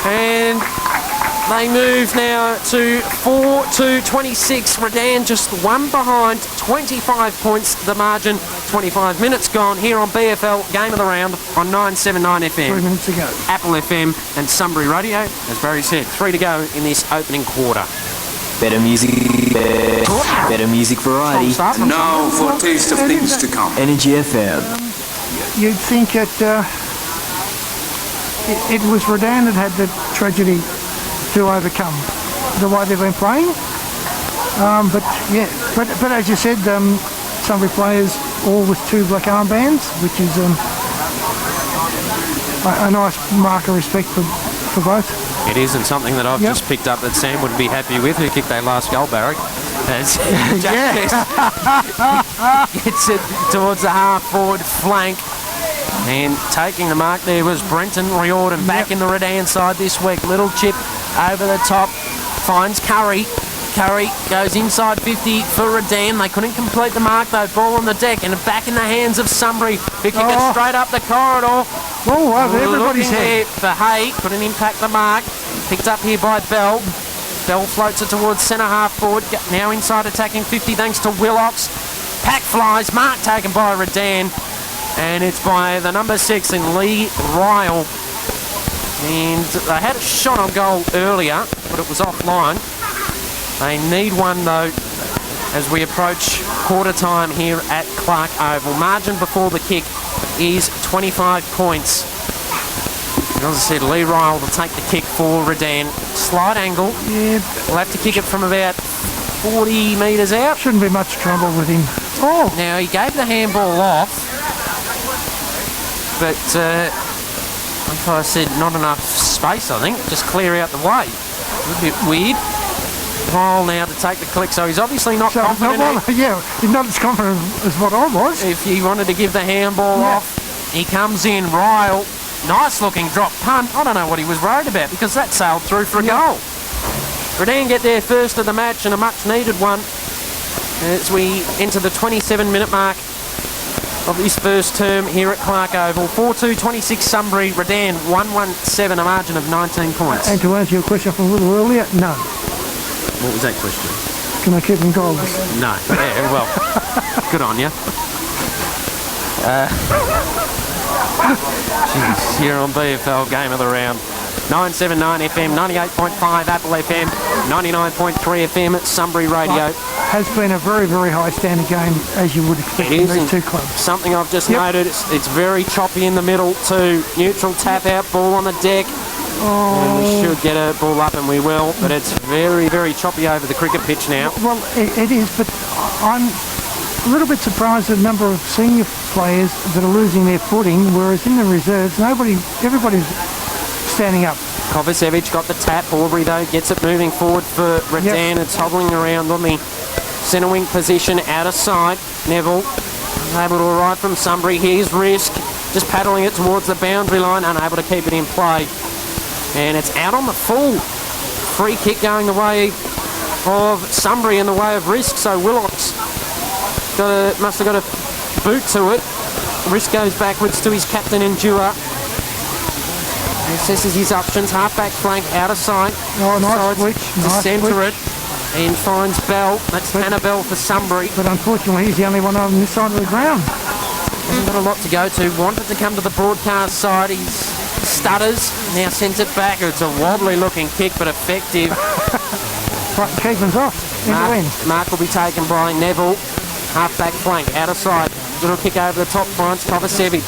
Speaker 3: And they move now to 4-26. Redan just one behind. 25 points the margin. 25 minutes gone here on BFL Game of the Round on 979 FM.
Speaker 1: 3 minutes ago.
Speaker 3: Apple FM and Sunbury Radio. As Barry said, 3 to go in this opening quarter.
Speaker 6: Better music, better music variety.
Speaker 7: Now for a taste of things to come.
Speaker 6: Energy FM.
Speaker 1: You'd think it was Redan that had the tragedy to overcome the way they've been playing. But as you said, Sunbury players all with 2 black armbands, which is a nice mark of respect for both.
Speaker 3: It isn't something that I've just picked up that Sam would be happy with, who kicked their last goal, Barrack. As Jack gets it towards the half-forward flank. And taking the mark there was Brenton Riordan back in the Redan side this week. Little chip over the top, finds Curry. Curry goes inside 50 for Redan. They couldn't complete the mark though. Ball on the deck and back in the hands of Sunbury, who kick it straight up the corridor.
Speaker 1: Over everybody's head.
Speaker 3: For Hay, couldn't impact the mark. Picked up here by Bell. Bell floats it towards centre half forward. Now inside attacking 50 thanks to Willocks. Pack flies, mark taken by Redan. And it's by the number 6 in Lee Ryle. And they had a shot on goal earlier, but it was offline. They need one though as we approach quarter time here at Clark Oval. Margin before the kick is 25 points. And as I said, Lee Ryle will take the kick for Redan. Slight angle.
Speaker 1: Yeah.
Speaker 3: We'll have to kick it from about 40 metres out.
Speaker 1: Shouldn't be much trouble with him.
Speaker 3: Now he gave the handball off, but like I said, not enough space, I think. Just clear out the way. A bit weird. Ryle now to take the click, so he's obviously not confident.
Speaker 1: He's not as confident as what I was.
Speaker 3: If he wanted to give the handball off, he comes in. Ryle, nice looking drop punt. I don't know what he was worried about because that sailed through for a goal. Redan get there first of the match and a much needed one as we enter the 27-minute mark of this first term here at Clark Oval. 4-2-26 Sunbury, Redan 1-1-7, a margin of 19 points.
Speaker 1: And to answer your question from a little earlier, no.
Speaker 3: What was that question?
Speaker 1: Can I keep them goals?
Speaker 3: No. Yeah, well, good on you. Jeez, here on BFL Game of the Round. 979 FM, 98.5 Apple FM, 99.3 FM at Sunbury Radio.
Speaker 1: Has been a very, very high standard game, as you would expect from these two clubs.
Speaker 3: Something I've just noted, it's very choppy in the middle too. Neutral tap out, ball on the deck. And we should get a ball up, and we will, but it's very, very choppy over the cricket pitch now.
Speaker 1: Well, it is, but I'm a little bit surprised at the number of senior players that are losing their footing, whereas in the reserves, everybody's standing up.
Speaker 3: Kovacevic got the tap. Aubrey, though, gets it moving forward for Redan. It's hobbling around on the centre wing position, out of sight. Neville able to arrive from Sunbury. Here's Risk, just paddling it towards the boundary line, unable to keep it in play. And it's out on the full. Free kick going the way of Sunbury in the way of Risk. So Willocks must have got a boot to it. Risk goes backwards to his captain Endure. Assesses his options. Half-back flank out of sight.
Speaker 1: Oh, nice switch.
Speaker 3: To centre it. and finds Bell. That's Hannah Bell for Sunbury.
Speaker 1: But unfortunately, he's the only one on this side of the ground.
Speaker 3: Hasn't got a lot to go to. Wanted to come to the broadcast side. He's stutters. Now sends it back. It's a wobbly looking kick, but effective.
Speaker 1: Right, Keegan's off.
Speaker 3: Mark will be taken by Neville. Half-back flank, out of sight. Little kick over the top front. Kovacevic.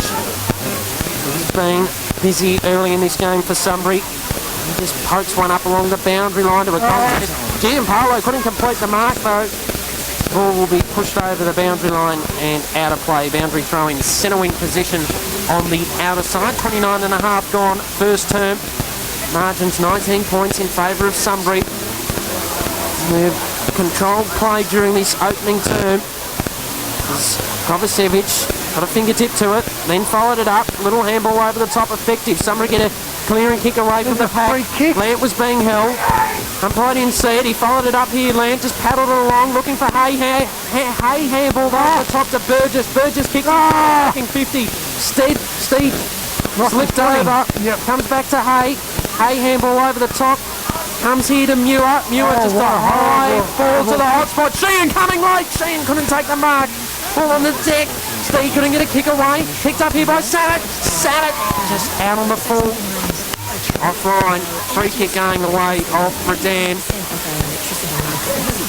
Speaker 3: He's been busy early in this game for Sunbury. He just pokes one up along the boundary line to a contest. Gianpaolo couldn't complete the mark though. Ball will be pushed over the boundary line and out of play. Boundary throw in centre wing position on the outer side. 29.5 gone first term. Margins 19 points in favour of Sunbury. We've controlled play during this opening term. Kovacevic got a fingertip to it, then followed it up. Little handball over the top, effective. Somebody get a clearing kick away from the pack. Lant was being held. Umpire didn't see it. He followed it up here. Lant just paddled it along, looking for Hay handball over the top to Burgess. Burgess kicked fucking 50. Steed slipped over. Yep. Comes back to Hay. Hay handball over the top. Comes here to Muir. Muir just a high ball to the hot spot. Sheehan coming late. Sheehan couldn't take the mark. Ball on the deck. Steve couldn't get a kick away. Picked up here by Sabat. Sabat just out on the full. Offline. Free kick going the way of Redan.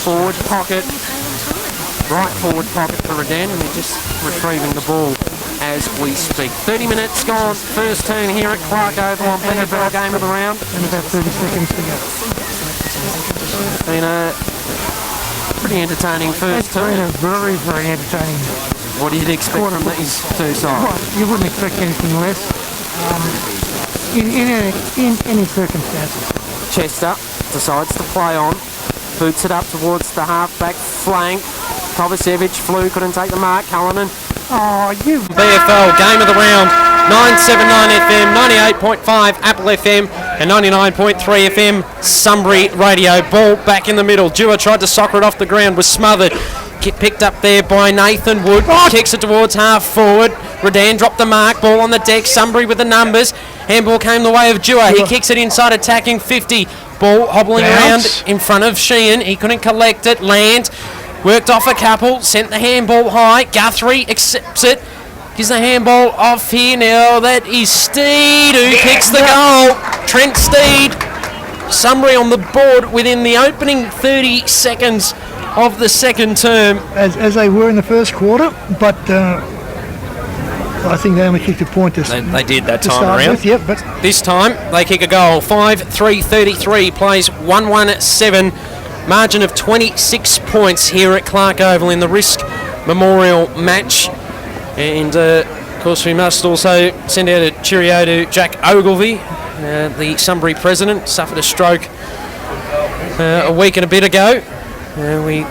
Speaker 3: Forward pocket. Right forward pocket for Redan, and they're just retrieving the ball as we speak. 30 minutes gone. First turn here at Clark Oval on NFL game of the round.
Speaker 1: And about 30 seconds to go.
Speaker 3: Been a pretty entertaining first turn.
Speaker 1: Very, very entertaining.
Speaker 3: What did you expect from these two sides?
Speaker 1: Well, you wouldn't expect anything less in any circumstances.
Speaker 3: Chester decides to play on. Boots it up towards the half-back flank. Kovacevic flew, couldn't take the mark. Cullinan.
Speaker 1: Oh, you...
Speaker 3: BFL game of the round. 979 FM, 98.5 Apple FM and 99.3 FM Sunbury Radio. Ball back in the middle. Dewar tried to soccer it off the ground, was smothered. Picked up there by Nathan Wood. Kicks it towards half forward. Redan dropped the mark. Ball on the deck. Sunbury with the numbers. Handball came the way of Dewar. He kicks it inside, attacking 50. Ball hobbling around in front of Sheehan. He couldn't collect it. Land worked off a couple. Sent the handball high. Guthrie accepts it. Gives the handball off here now. That is Steed who kicks the goal. Trent Steed. Sunbury on the board within the opening 30 seconds of the second term.
Speaker 1: As they were in the first quarter, but I think they only kicked a point to
Speaker 3: They did that time around.
Speaker 1: With, but
Speaker 3: this time they kick a goal. 5-3-33 plays 1-1-7. Margin of 26 points here at Clark Oval in the Risk Memorial match. And of course we must also send out a cheerio to Jack Ogilvie, the Sunbury president. Suffered a stroke a week and a bit ago. We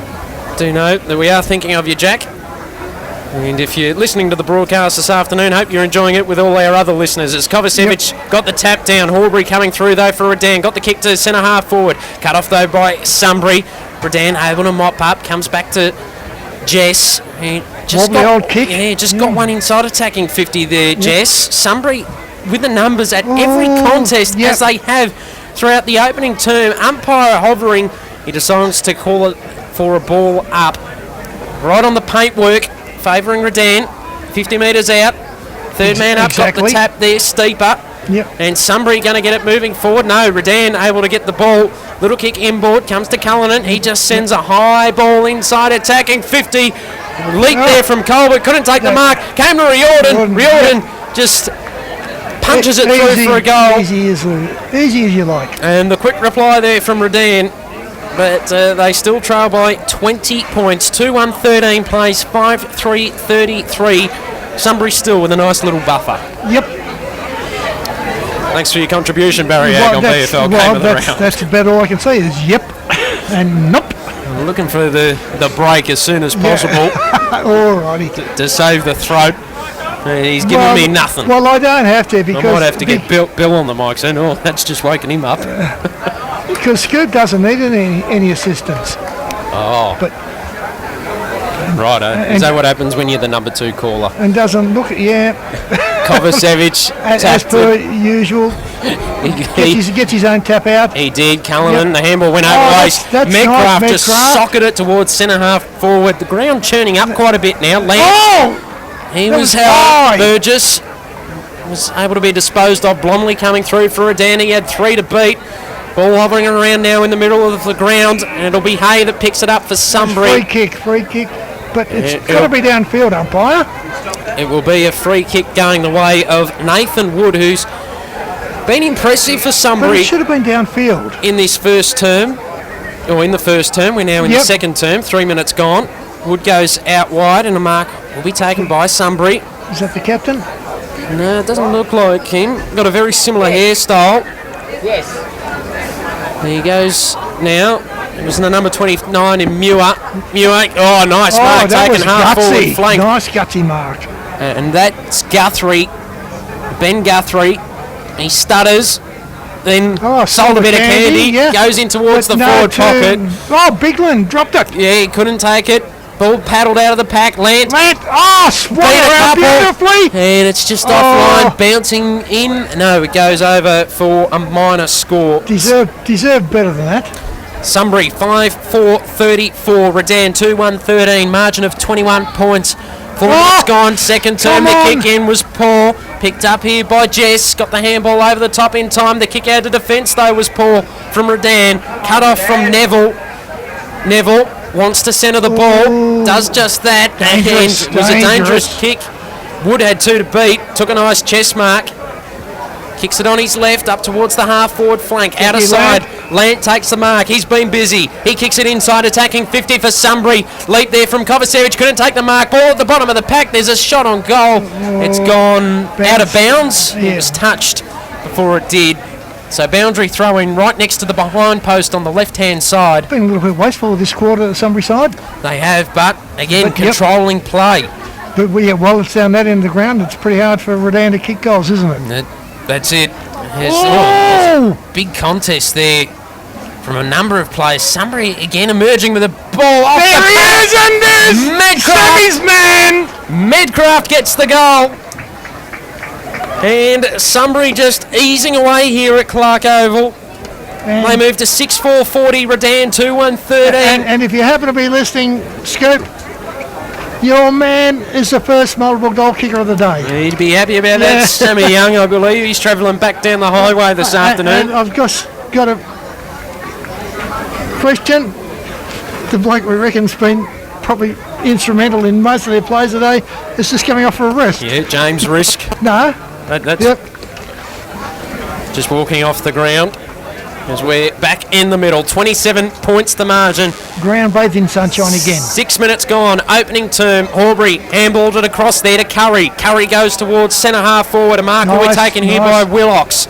Speaker 3: do know that we are thinking of you, Jack. And if you're listening to the broadcast this afternoon, hope you're enjoying it with all our other listeners. As Kovacevic got the tap down. Horbury coming through though for Redan. Got the kick to centre half forward. Cut off though by Sunbury. Redan able to mop up. Comes back to Jess. He just got,
Speaker 1: old kick.
Speaker 3: Yeah, just got one inside attacking 50 there, Jess. Sunbury with the numbers at every contest as they have throughout the opening term. Umpire hovering. He decides to call it for a ball up. Right on the paintwork, favouring Redan. 50 metres out. Third man up, got the tap there, steeper. And Sunbury going to get it moving forward. No, Redan able to get the ball. Little kick inboard, comes to Cullinan. He just sends a high ball inside, attacking 50. Leap there from Colbert, couldn't take the mark. Came to Riordan. Riordan just punches it through for a goal.
Speaker 1: Easy as you like.
Speaker 3: And the quick reply there from Redan. But they still trail by 20 points. 2-1-13 plays 5-3-33. Sunbury still with a nice little buffer.
Speaker 1: Yep.
Speaker 3: Thanks for your contribution, Barry Ag on BFL Game of the Round.
Speaker 1: That's about all I can say is yep and nope.
Speaker 3: I'm looking for the break as soon as possible.
Speaker 1: Alrighty.
Speaker 3: To save the throat. He's giving me nothing.
Speaker 1: Well, I don't have to because...
Speaker 3: I might have to get Bill on the mic soon. Oh, that's just waking him up.
Speaker 1: Because Scoop doesn't need any assistance.
Speaker 3: Oh.
Speaker 1: But
Speaker 3: righto. Is that what happens when you're the number 2 caller?
Speaker 1: And doesn't look at... Yeah.
Speaker 3: Kovacevic.
Speaker 1: as per usual. Gets his own tap out.
Speaker 3: He did. Cullinan,
Speaker 1: Yep.
Speaker 3: the handball went over
Speaker 1: that's
Speaker 3: ice.
Speaker 1: nice,
Speaker 3: Medcraft just
Speaker 1: Medcraft.
Speaker 3: socketed it towards centre half forward. The ground churning up quite a bit now. Lamb, he
Speaker 1: that
Speaker 3: was
Speaker 1: was
Speaker 3: held.
Speaker 1: high.
Speaker 3: Burgess was able to be disposed of. Blomley coming through for Redan. He had 3 to beat. Ball hovering around now in the middle of the ground, and it'll be Hay that picks it up for Sunbury.
Speaker 1: Free kick. But it's
Speaker 3: Yeah,
Speaker 1: got to be downfield, umpire.
Speaker 3: It will be a free kick going the way of Nathan Wood, who's been impressive for
Speaker 1: But
Speaker 3: Sunbury
Speaker 1: it should have been downfield.
Speaker 3: in this first term. Or in the first term, we're now in the
Speaker 1: Yep.
Speaker 3: second term. 3 minutes gone. Wood goes out wide, and a mark will be taken by Sunbury.
Speaker 1: Is that the captain?
Speaker 3: No, it doesn't look like him. Got a very similar hairstyle.
Speaker 8: Yes.
Speaker 3: There he goes now. It was the number 29 in Muir. Oh, nice mark
Speaker 1: that
Speaker 3: taken
Speaker 1: was
Speaker 3: half forward
Speaker 1: gutsy.
Speaker 3: flank.
Speaker 1: Nice gutsy mark.
Speaker 3: And that's Guthrie. Ben Guthrie. He stutters. Then sold a bit of candy.
Speaker 1: yeah.
Speaker 3: Goes in towards
Speaker 1: But
Speaker 3: the
Speaker 1: no
Speaker 3: forward
Speaker 1: turn.
Speaker 3: pocket.
Speaker 1: Oh, Bigland dropped it.
Speaker 3: Yeah, he couldn't take it. Ball paddled out of the pack. Lant.
Speaker 1: Swung
Speaker 3: Beat a
Speaker 1: around
Speaker 3: couple.
Speaker 1: beautifully.
Speaker 3: And it's just
Speaker 1: Oh.
Speaker 3: offline, bouncing in. No, it goes over for a minor score.
Speaker 1: Deserved better than that.
Speaker 3: Sunbury 5-4-34. Redan 2-1-13. Margin of 21 points. 4 minutes gone. Second term.
Speaker 1: Come
Speaker 3: The
Speaker 1: on.
Speaker 3: kick in was poor. Picked up here by Jess. Got the handball over the top in time. The kick out to defence though was poor from Redan. Cut off from Neville. Neville wants to centre the ball. Does just that.
Speaker 1: Dangerous,
Speaker 3: And it was a dangerous
Speaker 1: dangerous.
Speaker 3: kick. Wood had 2 to beat. Took a nice chest mark. Kicks it on his left up towards the half forward flank. Outer side. Lant takes the mark. He's been busy. He kicks it inside, attacking 50 for Sunbury. Leap there from Kovacevic. Couldn't take the mark. Ball at the bottom of the pack. There's a shot on goal. It's gone out of bounds. It was touched before it did. So boundary throw in right next to the behind post on the left-hand side.
Speaker 1: Been a little bit wasteful this quarter, the Sunbury side.
Speaker 3: They have, but again,
Speaker 1: But, yep.
Speaker 3: controlling play.
Speaker 1: But while it's down that end of the ground, it's pretty hard for Redan to kick goals, isn't it?
Speaker 3: That's it. There's
Speaker 1: Oh!
Speaker 3: a big contest there from a number of players. Sunbury again emerging with a ball off
Speaker 1: There
Speaker 3: the
Speaker 1: he
Speaker 3: pack.
Speaker 1: is, and there's
Speaker 3: Medcraft.
Speaker 1: Sammy's man!
Speaker 3: Medcraft gets the goal. And Sunbury just easing away here at Clark Oval. They move to 6-4-40, Redan 2-1-13.
Speaker 1: And if you happen to be listening, Scoop, your man is the first multiple goal kicker of the day.
Speaker 3: He'd be happy about
Speaker 1: Yeah.
Speaker 3: that. Sammy Young, I believe. He's travelling back down the highway this afternoon.
Speaker 1: And I've got a question. The bloke we reckon's been probably instrumental in most of their plays today is just coming off for a rest.
Speaker 3: Yeah, James Risk.
Speaker 1: No?
Speaker 3: That's
Speaker 1: Yep.
Speaker 3: just walking off the ground. As we're back in the middle. 27 points the margin.
Speaker 1: Ground bathed in sunshine again.
Speaker 3: 6 minutes gone. Opening term. Horbury handballed it across there to Curry. Curry goes towards centre half forward. A mark will be
Speaker 1: Nice,
Speaker 3: taken here
Speaker 1: nice.
Speaker 3: by Willocks.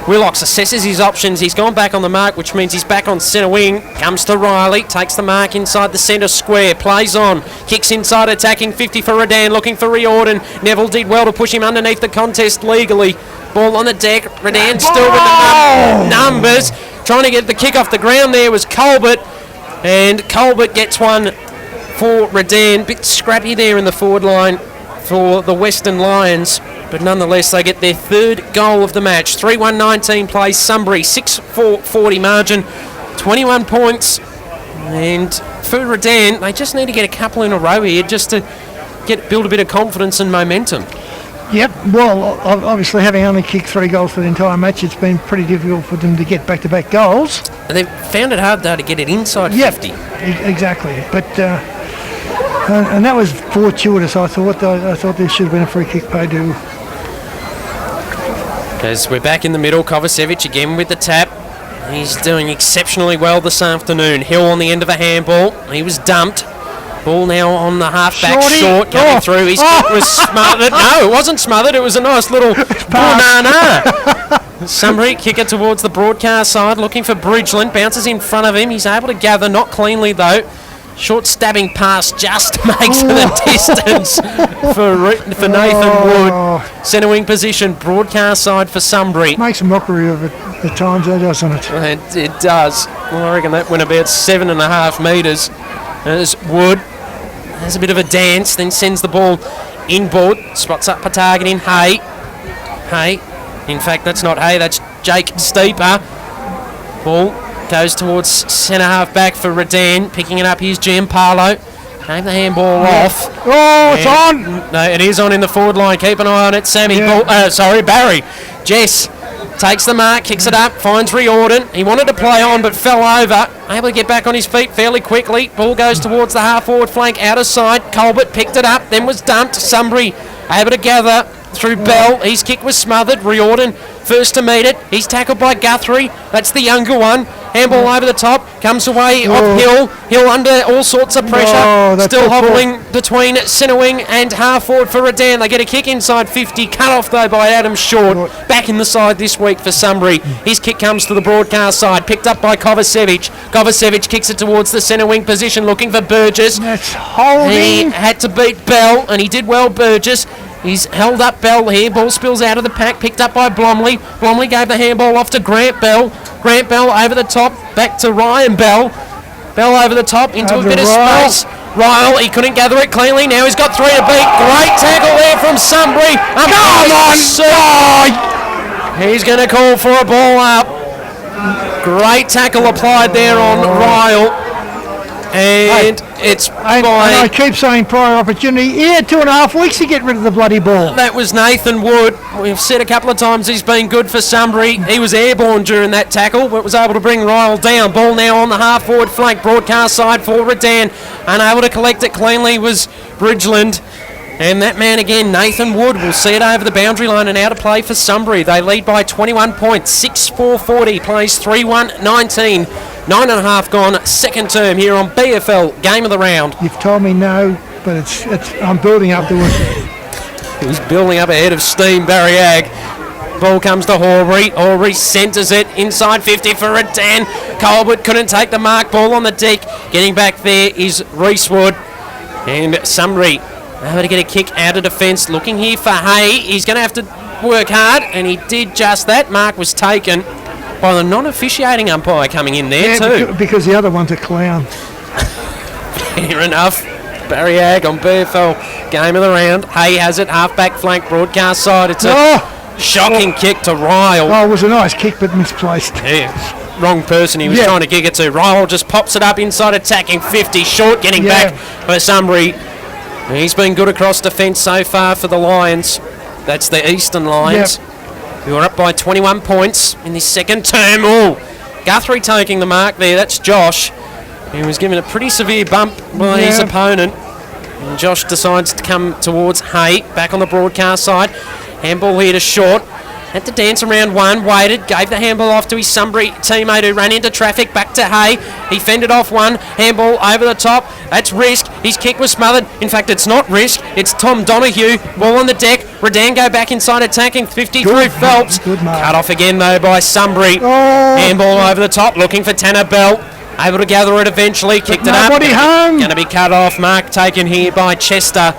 Speaker 3: Willocks assesses his options. He's gone back on the mark, which means he's back on centre wing. Comes to Riley. Takes the mark inside the centre square. Plays on. Kicks inside, attacking 50 for Redan. Looking for Riordan. Neville did well to push him underneath the contest legally. Ball on the deck. Redan still with the numbers. Trying to get the kick off the ground there was Colbert. And Colbert gets one for Redan. Bit scrappy there in the forward line for the Western Lions. But nonetheless, they get their 3rd goal of the match. 3-1-19 plays Sunbury. 6-4-40 margin. 21 points. And for Redan, they just need to get a couple in a row here just to build a bit of confidence and momentum.
Speaker 1: Yep, well, obviously having only kicked 3 goals for the entire match, it's been pretty difficult for them to get back-to-back goals.
Speaker 3: And they've found it hard, though, to get it inside 50.
Speaker 1: Exactly. But and that was fortuitous, I thought. I thought there should have been a free kick paid to...
Speaker 3: As we're back in the middle, Kovacevic again with the tap. He's doing exceptionally well this afternoon. Hill on the end of a handball. He was dumped. Ball now on the half-back
Speaker 1: Shorty.
Speaker 3: short, coming through. His kick was smothered. No, it wasn't smothered. It was a nice little banana. Sunbury kick it towards the broadcast side, looking for Bridgeland. Bounces in front of him. He's able to gather, not cleanly though. Short stabbing pass just makes the distance for Nathan Wood. Centre wing position, broadcast side for Sunbury.
Speaker 1: Makes a mockery of it at times, doesn't it?
Speaker 3: It does. Well, I reckon that went about 7.5 metres. There's Wood. Has a bit of a dance, then sends the ball inboard. Spots up a target in Hay. Hay In fact, that's not Hay, that's Jake Steeper. Ball goes towards centre half back for Redan. Picking it up, here's Giampaolo. Gave the handball off.
Speaker 1: Oh, it's on!
Speaker 3: No, it is on in the forward line. Keep an eye on it, Sammy. Barry. Jess takes the mark, kicks it up, finds Riordan. He wanted to play on but fell over. Able to get back on his feet fairly quickly. Ball goes towards the half-forward flank, outer side. Colbert picked it up, then was dumped. Sunbury able to gather through Bell. His kick was smothered. Riordan first to meet it. He's tackled by Guthrie. That's the younger one. Handball over the top. Comes away off Hill. Hill under all sorts of pressure. Still hobbling between centre wing and half forward for Redan. They get a kick inside 50. Cut off though by Adam Short. Back in the side this week for Sunbury. His kick comes to the broadcast side. Picked up by Kovacevic. Kovacevic kicks it towards the centre wing position looking for Burgess.
Speaker 1: That's holding.
Speaker 3: He had to beat Bell and he did well, Burgess. He's held up Bell here. Ball spills out of the pack. Picked up by Blomley. Blomley gave the handball off to Grant Bell. Grant Bell over the top. Back to Ryan Bell. Bell over the top into a bit of space. Ryle, he couldn't gather it cleanly. Now he's got 3 to beat. Great tackle there from Sunbury. Come on! He's going to call for a ball up. Great tackle applied there on Ryle. And it's
Speaker 1: And I keep saying prior opportunity. He had 2.5 weeks to get rid of the bloody ball.
Speaker 3: That was Nathan Wood. We've said a couple of times he's been good for Sunbury. He was airborne during that tackle, but was able to bring Ryle down. Ball now on the half-forward flank, broadcast side for Redan. Unable to collect it cleanly was Bridgeland. And that man again, Nathan Wood, will see it over the boundary line and out of play for Sunbury. They lead by 21 points, 6-4-40, plays 3-1-19. 9.5 gone, second term here on BFL Game of the Round.
Speaker 1: You've told me no, but it's I'm building up to it.
Speaker 3: He's building up ahead of steam, Barry Ag. Ball comes to Horbury. Horbury centres it inside 50 for Redan. Colbert couldn't take the mark. Ball on the deck. Getting back there is Reese Wood. And Sunbury able to get a kick out of defence. Looking here for Hay. He's going to have to work hard, and he did just that. Mark was taken by the non-officiating umpire coming in there too.
Speaker 1: Because the other one's a clown.
Speaker 3: Fair enough. Barry Ag on BFL Game of the Round. Hay has it, half-back flank, broadcast side. It's a shocking kick to Ryle.
Speaker 1: Oh, it was a nice kick, but misplaced.
Speaker 3: Yeah, wrong person he was trying to kick it to. Ryle just pops it up inside, attacking 50, short, getting back for Sunbury. He's been good across defence so far for the Lions. That's the Eastern Lions. We were up by 21 points in this second term. Oh, Guthrie taking the mark there. That's Josh. He was given a pretty severe bump by his opponent. And Josh decides to come towards Hay, back on the broadcast side. Handball here to Short. Had to dance around one, waited, gave the handball off to his Sunbury teammate who ran into traffic, back to Hay. He fended off one, handball over the top. That's Risk. His kick was smothered. In fact, it's not Risk, it's Tom Donoghue. Ball on the deck. Redan go back inside attacking 50 through Phelps. Cut off again though by Sunbury. Handball over the top, looking for Tanner Bell. Able to gather it eventually, kicked it up. Going to be cut off. Mark taken here by Chester.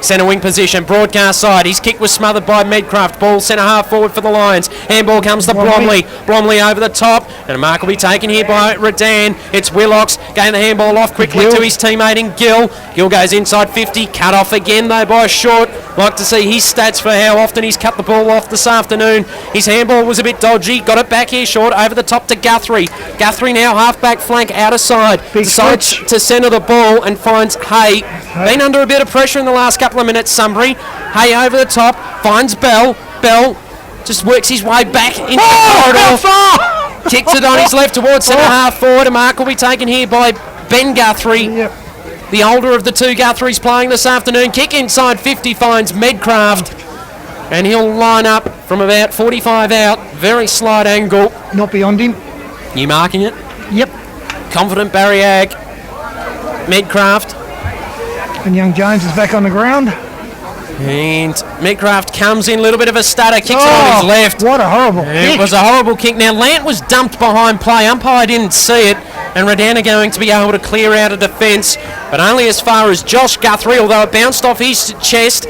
Speaker 3: Centre wing position, broadcast side. His kick was smothered by Medcraft. Ball centre half forward for the Lions. Handball comes to Bromley. Bromley over the top. And a mark will be taken here by Redan. It's Willocks. Getting the handball off quickly to his teammate in Gill. Gill goes inside 50. Cut off again though by Short. Like to see his stats for how often he's cut the ball off this afternoon. His handball was a bit dodgy. Got it back here Short over the top to Guthrie. Guthrie now half back flank outer side. Decides to centre the ball and finds Hay. Been under a bit of pressure in the last couple of minutes, Sunbury. Hay over the top, finds Bell. Bell just works his way back into the corridor. Kicks it on his left towards centre half forward. A mark will be taken here by Ben Guthrie. The older of the two Guthries playing this afternoon. Kick inside 50 finds Medcraft. And he'll line up from about 45 out. Very slight angle.
Speaker 1: Not beyond him.
Speaker 3: You marking it?
Speaker 1: Yep.
Speaker 3: Confident Barry Ag. Medcraft.
Speaker 1: And young Jones is back on the ground.
Speaker 3: And Medcraft comes in, a little bit of a stutter, kicks it on his left.
Speaker 1: What a horrible kick.
Speaker 3: It was a horrible kick. Now, Lant was dumped behind play. Umpire didn't see it. And Redan are going to be able to clear out of defence, but only as far as Josh Guthrie, although it bounced off his chest.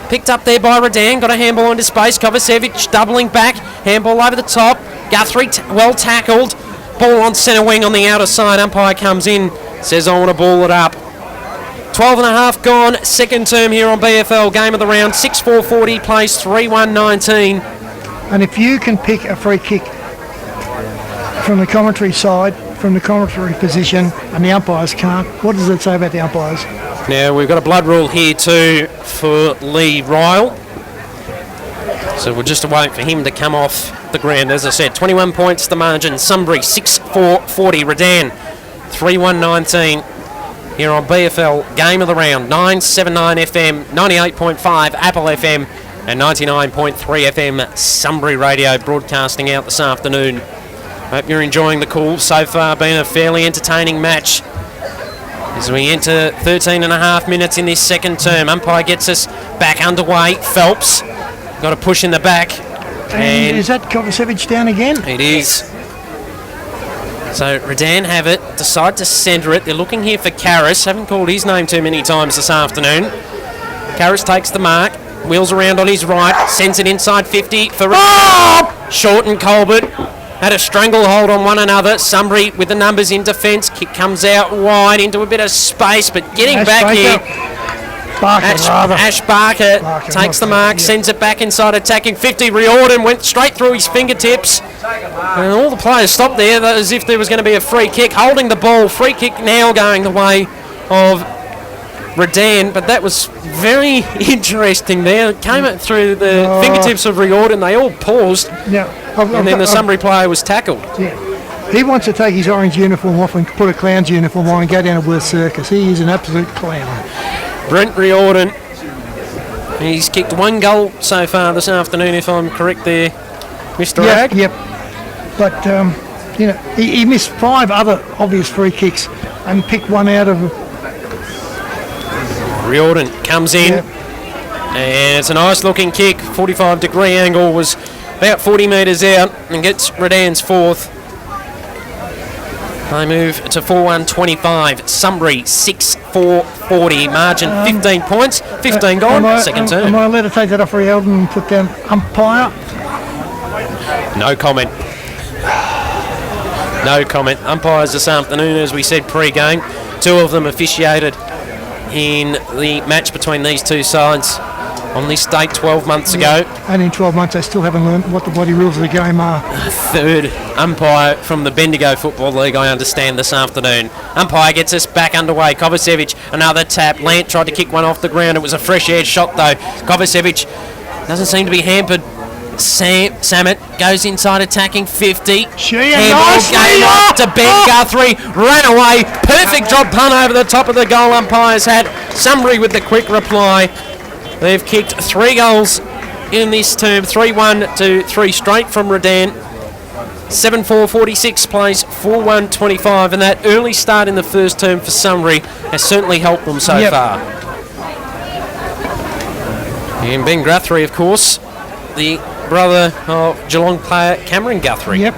Speaker 3: Picked up there by Redan, got a handball into space. Kovacevic doubling back, handball over the top. Guthrie well tackled. Ball on centre wing on the outer side. Umpire comes in, says I want to ball it up. 12.5 gone, second term here on BFL Game of the Round. 6-4-40, plays 3-1-19.
Speaker 1: And if you can pick a free kick from the commentary side, from the commentary position, and the umpires can't, what does it say about the umpires?
Speaker 3: Now, we've got a blood rule here too for Lee Ryle. So we're just waiting for him to come off the ground. As I said, 21 points the margin. Sunbury 6-4-40. Redan 3-1-19 here on BFL Game of the Round. 979 FM, 98.5 Apple FM and 99.3 FM Sunbury Radio broadcasting out this afternoon. Hope you're enjoying the call. So far been a fairly entertaining match as we enter 13 and a half minutes in this second term. Umpire gets us back underway. Phelps got a push in the back.
Speaker 1: And is that Kovacevic down again?
Speaker 3: It is. So Redan have it, decide to centre it. They're looking here for Karras. Haven't called his name too many times this afternoon. Karras takes the mark, wheels around on his right, sends it inside 50 for Short and Colbert. Had a stranglehold on one another. Sunbury with the numbers in defence. Kick comes out wide into a bit of space, but getting back here. Ash Barker takes the mark, sends it back inside attacking 50. Riordan went straight through his fingertips. And all the players stopped there as if there was going to be a free kick. Holding the ball. Free kick now going the way of Redan, but that was very interesting there. It came out through the fingertips of Riordan. They all paused. And then the Sunbury player was tackled.
Speaker 1: Yeah. He wants to take his orange uniform off and put a clown's uniform on and go down to Worth Circus. He is an absolute clown.
Speaker 3: Brent Riordan. He's kicked one goal so far this afternoon, if I'm correct there, Mr. Ag.
Speaker 1: Yep. But, he missed 5 other obvious free kicks and picked one out of them.
Speaker 3: Riordan comes in.
Speaker 1: Yep.
Speaker 3: And it's a nice looking kick. 45-degree angle, was about 40 metres out and gets Redan's fourth. They move to 4-1-25. Sunbury 6-4-40. Margin 15 points. 15 gone. Second term.
Speaker 1: Am I allowed to take that off Riordan and put down umpire?
Speaker 3: No comment. No comment. Umpires this afternoon, as we said pre-game. 2 of them officiated in the match between these two sides on this date 12 months ago.
Speaker 1: And in 12 months they still haven't learned what the bloody rules of the game are.
Speaker 3: Third umpire from the Bendigo Football League, I understand, this afternoon. Umpire gets us back underway. Kovacevic, another tap. Lant tried to kick one off the ground. It was a fresh edge shot though. Kovacevic doesn't seem to be hampered. Samet goes inside attacking 50. Handball game off to Ben Guthrie. Ran away. Perfect drop punt over the top of the goal umpire's hat. Sunbury with the quick reply. They've kicked 3 goals in this term. 3-1 to 3 straight from Redan. 7-4-46 plays 4-1-25, and that early start in the first term for Sunbury has certainly helped them so far. And Ben Guthrie, of course, the brother of Geelong player Cameron Guthrie.
Speaker 1: Yep.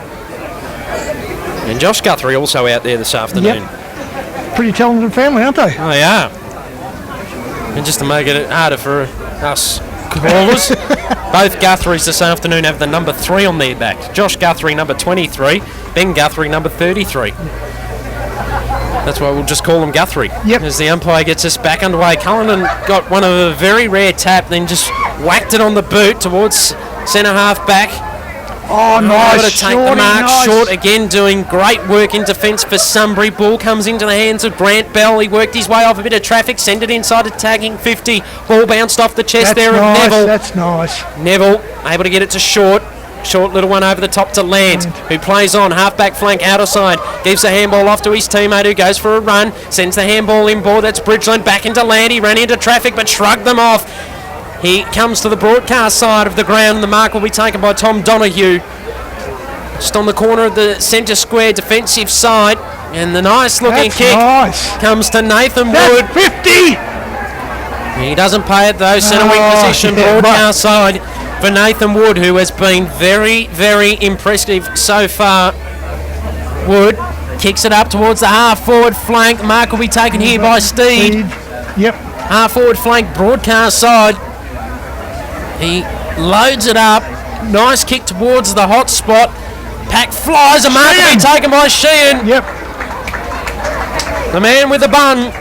Speaker 3: And Josh Guthrie also out there this afternoon.
Speaker 1: Yep. Pretty talented family, aren't they?
Speaker 3: Oh, yeah. And just to make it harder for us callers, both Guthries this afternoon have the number 3 on their back. Josh Guthrie, number 23. Ben Guthrie, number 33. That's why we'll just call him Guthrie.
Speaker 1: Yep.
Speaker 3: As the umpire gets us back underway. Cullinan got one of a very rare tap, then just whacked it on the boot towards centre half back.
Speaker 1: Oh, nice.
Speaker 3: Able to take the mark. Nice. Short again, doing great work in defence for Sunbury. Ball comes into the hands of Grant Bell. He worked his way off a bit of traffic, sent it inside, attacking 50. Ball bounced off the chest of Neville.
Speaker 1: That's nice.
Speaker 3: Neville able to get it to Short. Short little one over the top to Land, who plays on half-back flank outer side, gives the handball off to his teammate who goes for a run, sends the handball inboard. That's Bridgeland back into Land. He ran into traffic but shrugged them off. He comes to the broadcast side of the ground, and the mark will be taken by Tom Donoghue. Just on the corner of the centre square defensive side, and the nice looking kick comes to Nathan Wood.
Speaker 1: 50!
Speaker 3: He doesn't pay it though. Centre wing position, broadcast side for Nathan Wood, who has been very, very impressive so far. Wood kicks it up towards the half-forward flank. Mark will be taken here by Steed.
Speaker 1: Yep.
Speaker 3: Half-forward flank, broadcast side. He loads it up. Nice kick towards the hot spot. Pack flies. A mark will be taken by Sheehan.
Speaker 1: Yep.
Speaker 3: The man with the bun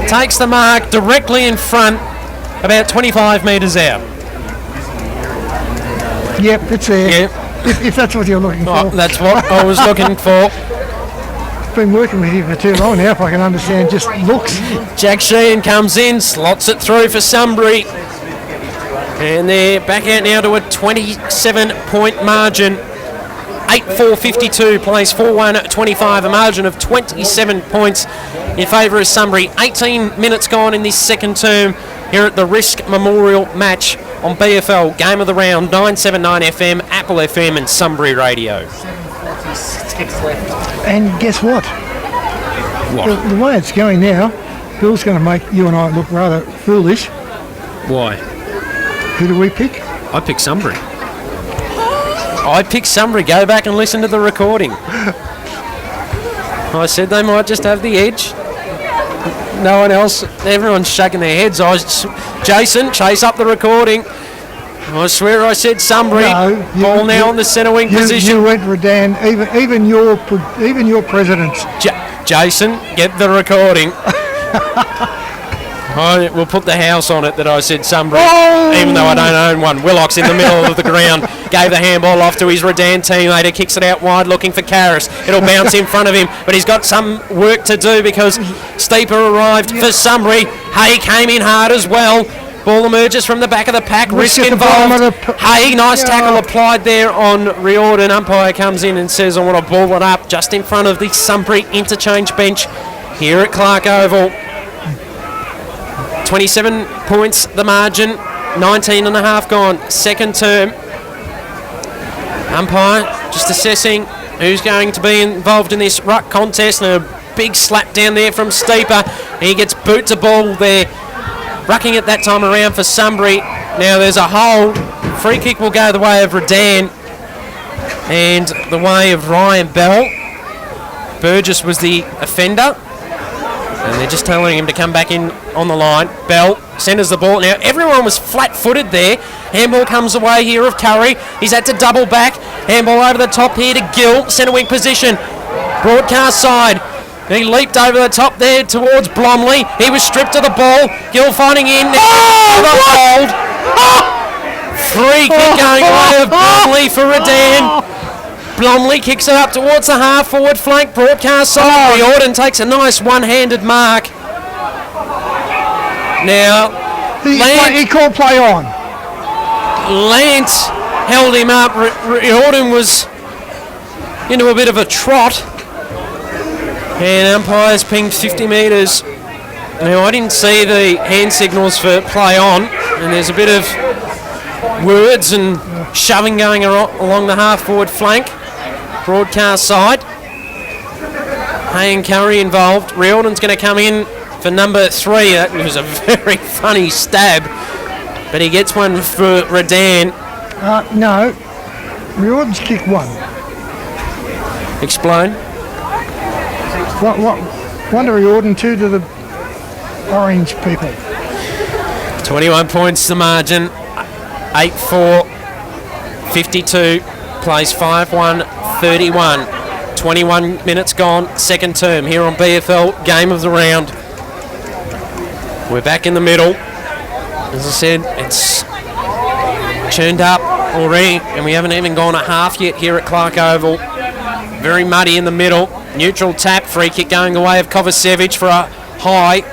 Speaker 3: takes the mark directly in front, about 25 metres out.
Speaker 1: Yep, it's there.
Speaker 3: Yep.
Speaker 1: If that's what you're looking
Speaker 3: Oh,
Speaker 1: for.
Speaker 3: that's what I was looking for.
Speaker 1: Been working with you for too long now, if I can understand just looks.
Speaker 3: Jack Sheehan comes in, slots it through for Sunbury. And they're back out now to a 27-point margin. 8-4-52 plays 4-1-25, a margin of 27 points in favour of Sunbury. 18 minutes gone in this second term here at the Risk Memorial match on BFL Game of the Round, 979 FM, Apple FM and Sunbury Radio.
Speaker 1: And guess what? The way it's going now, Bill's going to make you and I look rather foolish.
Speaker 3: Why?
Speaker 1: Who do we pick?
Speaker 3: I picked Sunbury. I picked Sunbury. Go back and listen to the recording. I said they might just have the edge. No one else. Everyone's shaking their heads. Jason, chase up the recording. I swear I said Sunbury.
Speaker 1: No,
Speaker 3: Ball now on the centre wing position.
Speaker 1: You went Redan. Even your presidents.
Speaker 3: Jason, get the recording. We'll put the house on it that I said Sunbury, even though I don't own one. Willock's in the middle of the ground, gave the handball off to his Redan teammate, who kicks it out wide looking for Karras. It'll bounce in front of him, but he's got some work to do because Steeper arrived for Sunbury. Hay came in hard as well. Ball emerges from the back of the pack, risk involved. Hay, nice tackle applied there on Riordan. Umpire comes in and says, I want to ball it up just in front of the Sunbury interchange bench here at Clark Oval. 27 points the margin, 19 and a half gone, second term. Umpire just assessing who's going to be involved in this ruck contest, and a big slap down there from Steeper. He gets boot to ball there, rucking it that time around for Sunbury. Now there's a hold, free kick will go the way of Redan and the way of Ryan Bell. Burgess was the offender. And they're just telling him to come back in on the line. Bell centres the ball. Now, everyone was flat-footed there. Handball comes away here of Curry. He's had to double back. Handball over the top here to Gill. Centre wing position. Broadcast side. He leaped over the top there towards Blomley. He was stripped of the ball. Gill finding in. Hold. Free kick going away of Blomley for Redan. Blomley kicks it up towards the half-forward flank. Broadcast side. Riordan takes a nice one-handed mark. Now,
Speaker 1: he called play on.
Speaker 3: Lance held him up. Riordan was into a bit of a trot. And umpires pinged 50 metres. Now, I didn't see the hand signals for play on. And there's a bit of words and shoving going along the half-forward flank. Broadcast side. Hay and Curry involved. Riordan's going to come in for number 3. That was a very funny stab, but he gets one for Redan.
Speaker 1: No, Riordan's kick 1.
Speaker 3: Explain.
Speaker 1: One to Riordan, 2 to the orange people.
Speaker 3: 21 points the margin. 8-4-52. Plays 5-1-31. 21 minutes gone, second term here on BFL Game of the Round. We're back in the middle. As I said, it's churned up already, and we haven't even gone a half yet here at Clark Oval. Very muddy in the middle. Neutral tap, free kick going away of Kovacevic for a high.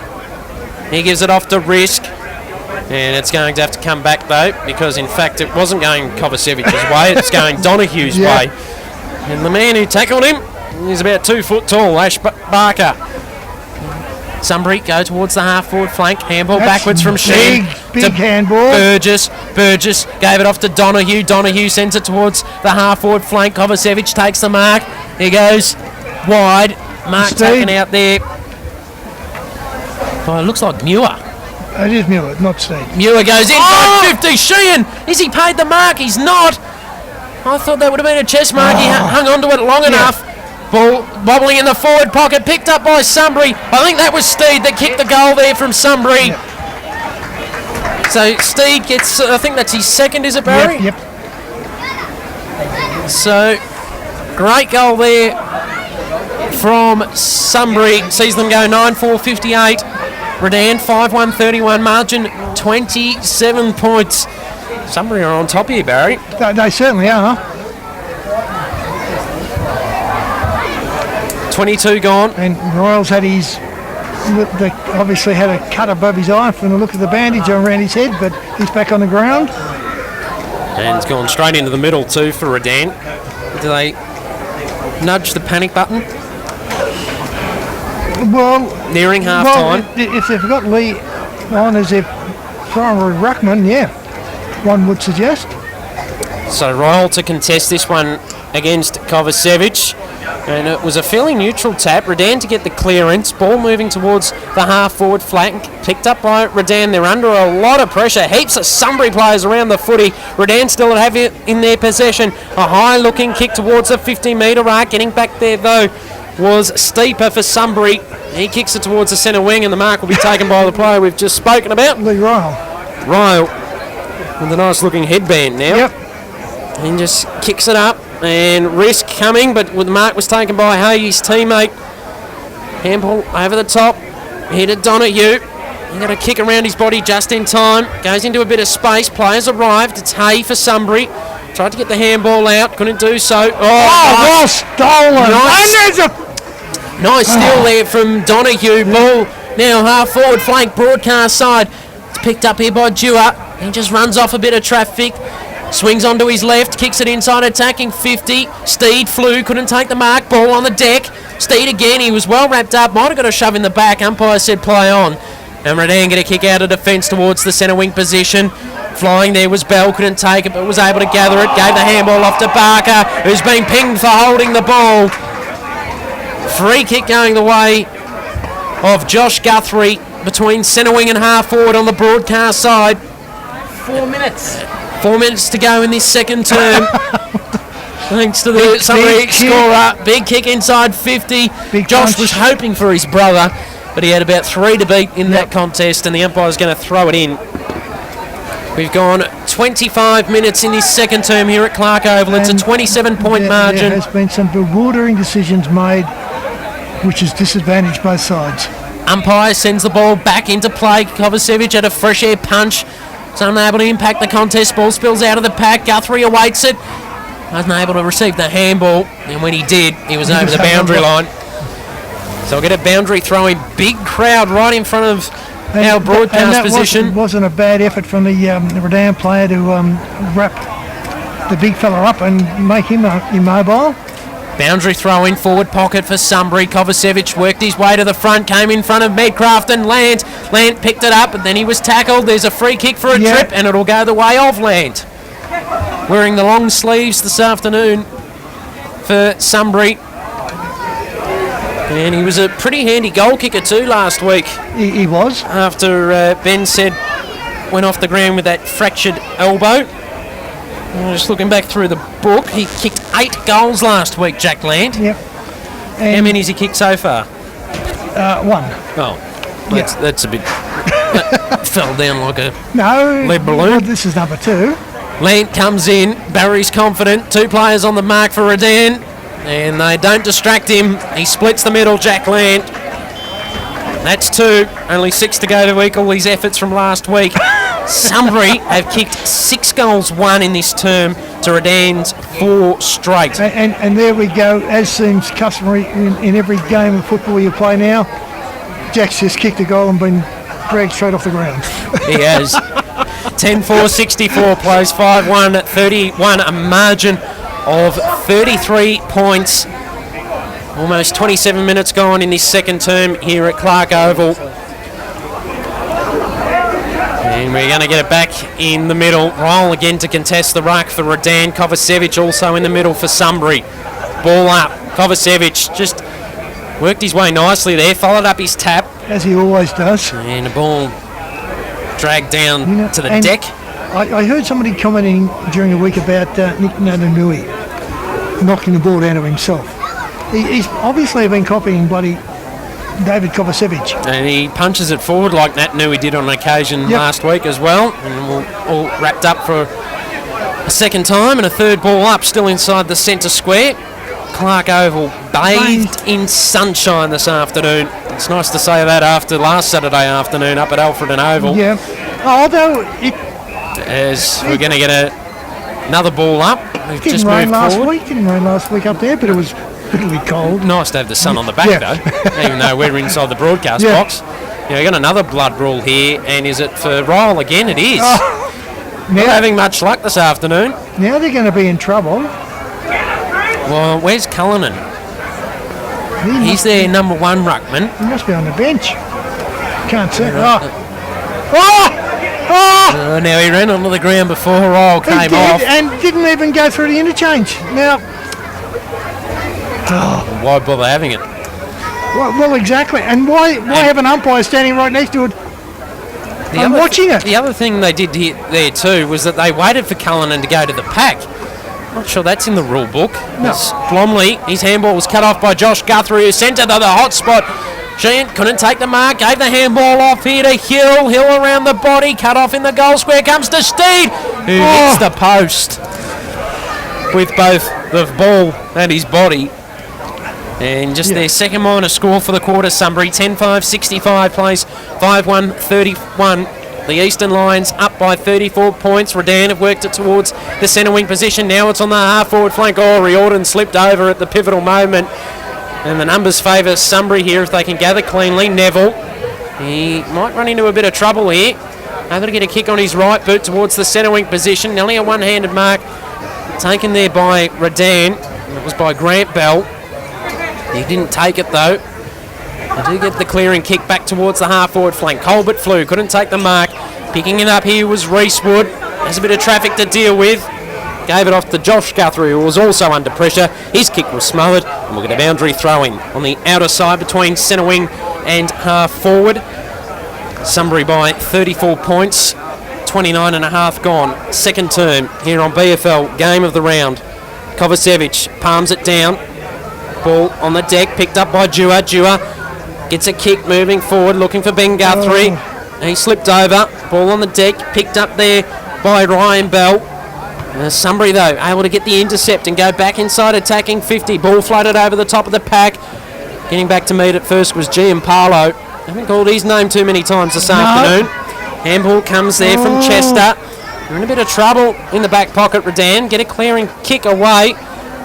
Speaker 3: He gives it off to Risk. And it's going to have to come back, though, because, in fact, it wasn't going Kovacevic's way. It's going Donohue's way. And the man who tackled him is about 2 foot tall, Ash Barker. Sunbury go towards the half-forward flank. Handball backwards from Sheen.
Speaker 1: Big handball.
Speaker 3: Burgess gave it off to Donohue. Donohue sends it towards the half-forward flank. Kovacevic takes the mark. He goes wide. Mark taken out there. Oh, it looks like Muir.
Speaker 1: It is Muir, not Steve.
Speaker 3: Muir goes in by 50. Sheehan, is he paid the mark? He's not. I thought that would have been a chest mark. He hung on to it long enough. Ball bobbling in the forward pocket, picked up by Sunbury. I think that was Steed that kicked the goal there from Sunbury. So Steed gets, I think that's his second, is it, Barry?
Speaker 1: Yep.
Speaker 3: So, great goal there from Sunbury. Sees them go 9-4-58. Redan 5-1-31, margin 27 points Sunbury are on top here, Barry.
Speaker 1: They certainly are.
Speaker 3: 22 gone.
Speaker 1: And Royals had obviously had a cut above his eye from the look of the bandage around his head, but he's back on the ground.
Speaker 3: And it's gone straight into the middle too for Redan. Do they nudge the panic button?
Speaker 1: Well,
Speaker 3: nearing half time.
Speaker 1: If they've got Lee on as their primary ruckman, yeah, one would suggest.
Speaker 3: So Ryle to contest this one against Kovacevic. And it was a fairly neutral tap. Redan to get the clearance. Ball moving towards the half-forward flank. Picked up by Redan. They're under a lot of pressure. Heaps of Sunbury players around the footy. Redan still have it in their possession. A high-looking kick towards the 50-metre mark. Getting back there, though, was steeper for Sunbury. He kicks it towards the centre wing, and the mark will be taken by the player we've just spoken about.
Speaker 1: Lee Ryle.
Speaker 3: Ryle with a nice-looking headband now.
Speaker 1: Yep.
Speaker 3: And just kicks it up. And risk coming, but the mark was taken by Hayes' teammate. Handball over the top. Hit at Donahue. He got a kick around his body just in time. Goes into a bit of space. Players arrived. It's Hay for Sunbury. Tried to get the handball out. Couldn't do so.
Speaker 1: Well stolen.
Speaker 3: Nice steal there from Donahue. Ball now half forward flank broadcast side. It's picked up here by Dewar. He just runs off a bit of traffic. Swings onto his left, kicks it inside, attacking 50. Steed flew, couldn't take the mark. Ball on the deck. Steed again, he was well wrapped up. Might have got a shove in the back. Umpire said play on. And Redan get a kick out of defence towards the centre wing position. Flying there was Bell, couldn't take it, but was able to gather it. Gave the handball off to Barker, who's been pinged for holding the ball. Free kick going the way of Josh Guthrie between centre wing and half forward on the broadcast side.
Speaker 8: 4 minutes.
Speaker 3: 4 minutes to go in this second term. Thanks to the Sunbury scorer. Big kick inside 50. Josh was hoping for his brother, but he had about 3 to beat in that contest, and the umpire's going to throw it in. We've gone 25 minutes in this second term here at Clark Oval. It's a 27-point margin.
Speaker 1: There has been some bewildering decisions made, which has disadvantaged both sides.
Speaker 3: Umpire sends the ball back into play. Kovacevic had a fresh air punch. It's unable to impact the contest. Ball spills out of the pack. Guthrie awaits it. Wasn't able to receive the handball. And when he did, he was over the boundary line. So we'll get a boundary throwing. Big crowd right in front of our broadcast position.
Speaker 1: Wasn't a bad effort from the Redan player to wrap the big fella up and make him immobile.
Speaker 3: Boundary throw in forward pocket for Sunbury. Kovacevic worked his way to the front, came in front of Medcraft and Lant. Lant picked it up, but then he was tackled. There's a free kick for a trip, and it'll go the way of Lant. Wearing the long sleeves this afternoon for Sunbury. And he was a pretty handy goal kicker too last week.
Speaker 1: He was.
Speaker 3: After Ben said went off the ground with that fractured elbow. Just looking back through the book, he kicked 8 goals last week, Jack Land.
Speaker 1: Yep.
Speaker 3: How many has he kicked so far?
Speaker 1: 1.
Speaker 3: Oh, that's a bit... that fell down like a lead balloon.
Speaker 1: Well, this is number 2.
Speaker 3: Lant comes in, Barry's confident, 2 players on the mark for Redan, and they don't distract him. He splits the middle, Jack Lant. That's 2, only 6 to go to equal his efforts from last week. Sunbury have kicked 6 goals, 1 in this term to Redan's 4 straight.
Speaker 1: And there we go, as seems customary in every game of football you play now. Jack's just kicked a goal and been dragged straight off the ground.
Speaker 3: He has. 10-4, 64 plays 5-1 at 31, a margin of 33 points. Almost 27 minutes gone in this second term here at Clark Oval. And we're going to get it back in the middle. Roll again to contest the ruck for Redan. Kovacevic also in the middle for Sunbury. Ball up. Kovacevic just worked his way nicely there. Followed up his tap.
Speaker 1: As he always does.
Speaker 3: And the ball dragged down to the deck.
Speaker 1: I heard somebody commenting during the week about Nick Natanui knocking the ball down to himself. He's obviously been copying bloody David Kovacevic.
Speaker 3: And he punches it forward like Natanui did on occasion last week as well. And we're all wrapped up for a second time, and a third ball up, still inside the centre square. Clark Oval bathed in sunshine this afternoon. It's nice to say that after last Saturday afternoon up at Alfred and Oval.
Speaker 1: Yeah, although
Speaker 3: as we're going to get another ball up. We've
Speaker 1: Didn't
Speaker 3: just
Speaker 1: rain
Speaker 3: moved
Speaker 1: last
Speaker 3: forward.
Speaker 1: week. Didn't rain last week up there, but it was bitterly cold.
Speaker 3: Nice to have the sun on the back,
Speaker 1: Yeah.
Speaker 3: though, even though we're inside the broadcast
Speaker 1: Yeah.
Speaker 3: box. We got another blood rule here, and is it for Ryle again? It is. Not
Speaker 1: Now,
Speaker 3: having much luck this afternoon.
Speaker 1: now they're going to be in trouble.
Speaker 3: Well, where's Cullinan?
Speaker 1: He
Speaker 3: He's their number one ruckman.
Speaker 1: must be on the bench. Can't see. Oh,
Speaker 3: Now he ran onto the ground before Ryle
Speaker 1: he
Speaker 3: came
Speaker 1: did,
Speaker 3: off.
Speaker 1: and didn't even go through the interchange. Now,
Speaker 3: Why bother having it?
Speaker 1: well, exactly. And why have an umpire standing right next to it? I'm
Speaker 3: other
Speaker 1: watching it.
Speaker 3: The other thing they did there too was that they waited for Cullinan to go to the pack. Not sure that's in the rule book.
Speaker 1: No.
Speaker 3: As Blomley, his handball was cut off by Josh Guthrie, who sent it to the hot spot. Sheehan couldn't take the mark, gave the handball off here to Hill. Hill around the body, cut off in the goal square, comes to Steed, who hits the post with both the ball and his body. And just their second minor score for the quarter, Sunbury, 10-5-65 plays 5-1-31. The Eastern Lions up by 34 points. Redan have worked it towards the centre wing position. Now it's on the half-forward flank. Oh, Riordan slipped over at the pivotal moment. And the numbers favour Sunbury here if they can gather cleanly. Neville, he might run into a bit of trouble here. Able to get a kick on his right boot towards the centre wing position. Nearly a one-handed mark taken there by Redan. It was by Grant Bell. He didn't take it though. They do get the clearing kick back towards the half-forward flank. Colbert flew, couldn't take the mark. Picking it up here was Reese Wood. There's a bit of traffic to deal with. Gave it off to Josh Guthrie, who was also under pressure. His kick was smothered, and we'll get a boundary throw-in on the outer side between centre wing and half-forward. Sunbury by 34 points, 29 and a half gone. Second term here on BFL, game of the round. Kovacevic palms it down. Ball on the deck, picked up by Dewar. Dewar gets a kick moving forward, looking for Ben Guthrie. He slipped over. Ball on the deck, picked up there by Ryan Bell. Sunbury, though, able to get the intercept and go back inside attacking 50. Ball floated over the top of the pack. Getting back to meet it first was Gianpaolo. Haven't called his name too many times this afternoon. Handball comes there from Chester. They're in a bit of trouble in the back pocket, Redan. Get a clearing kick away.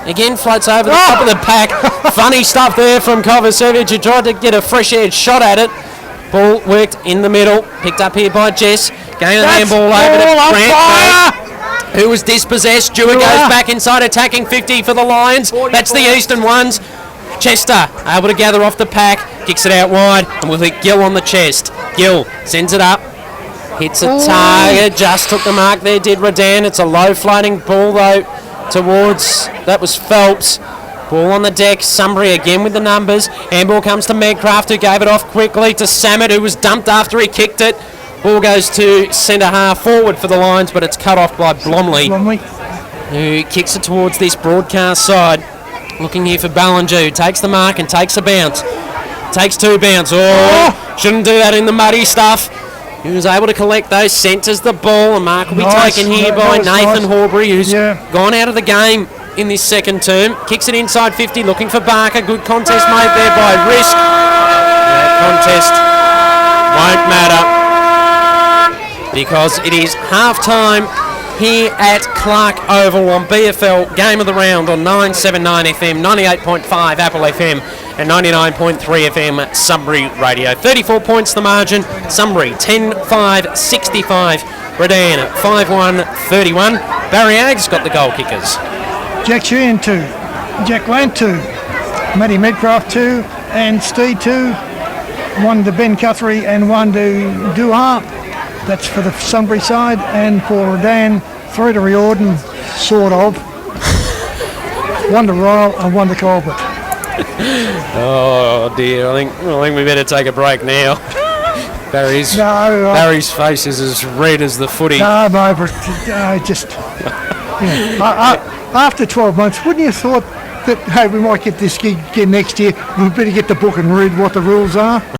Speaker 3: Again, floats over the top of the pack. Funny stuff there from Kovacevic, who tried to get a fresh-aired shot at it. Ball worked in the middle. Picked up here by Jess. Gave the handball over to Grant, who was dispossessed. Dewar goes back inside attacking 50 for the Lions. That's the Eastern ones. Chester able to gather off the pack. Kicks it out wide and will hit Gill on the chest. Gill sends it up. Hits a target. Just took the mark there, did Redan. It's a low floating ball though towards, that was Phelps. Ball on the deck. Sunbury again with the numbers. Handball comes to Medcraft, who gave it off quickly to Samet, who was dumped after he kicked it. Ball goes to centre half forward for the Lions, but it's cut off by Blomley, who kicks it towards this broadcast side. Looking here for Ballinger, who takes the mark and takes a bounce. Takes two bounce. Oh, shouldn't do that in the muddy stuff. He was able to collect those, centres the ball. A mark will be taken here by Nathan Horbury, who's gone out of the game in this second term. Kicks it inside 50, looking for Barker. Good contest made there by Risk. That contest won't matter, because it is half-time here at Clark Oval on BFL Game of the Round on 979 FM, 98.5 Apple FM and 99.3 FM Sunbury Radio. 34 points the margin. Sunbury 10-5-65. Redan 5-1-31. Barry Aggs got the goal kickers.
Speaker 1: Jack Sheehan 2, Jack Lant 2, Matty Medcraft 2, and Steed 2. One to Ben Guthrie and one to Dewar. That's for the Sunbury side, and for Redan, 3 to Riordan, sort of. 1 to Ryle and 1 to Colbert.
Speaker 3: Oh dear, I think we better take a break now. Barry's face is as red as the footy.
Speaker 1: No, I'm over it. After 12 months, wouldn't you have thought that, hey, we might get this gig again next year, we better get the book and read what the rules are?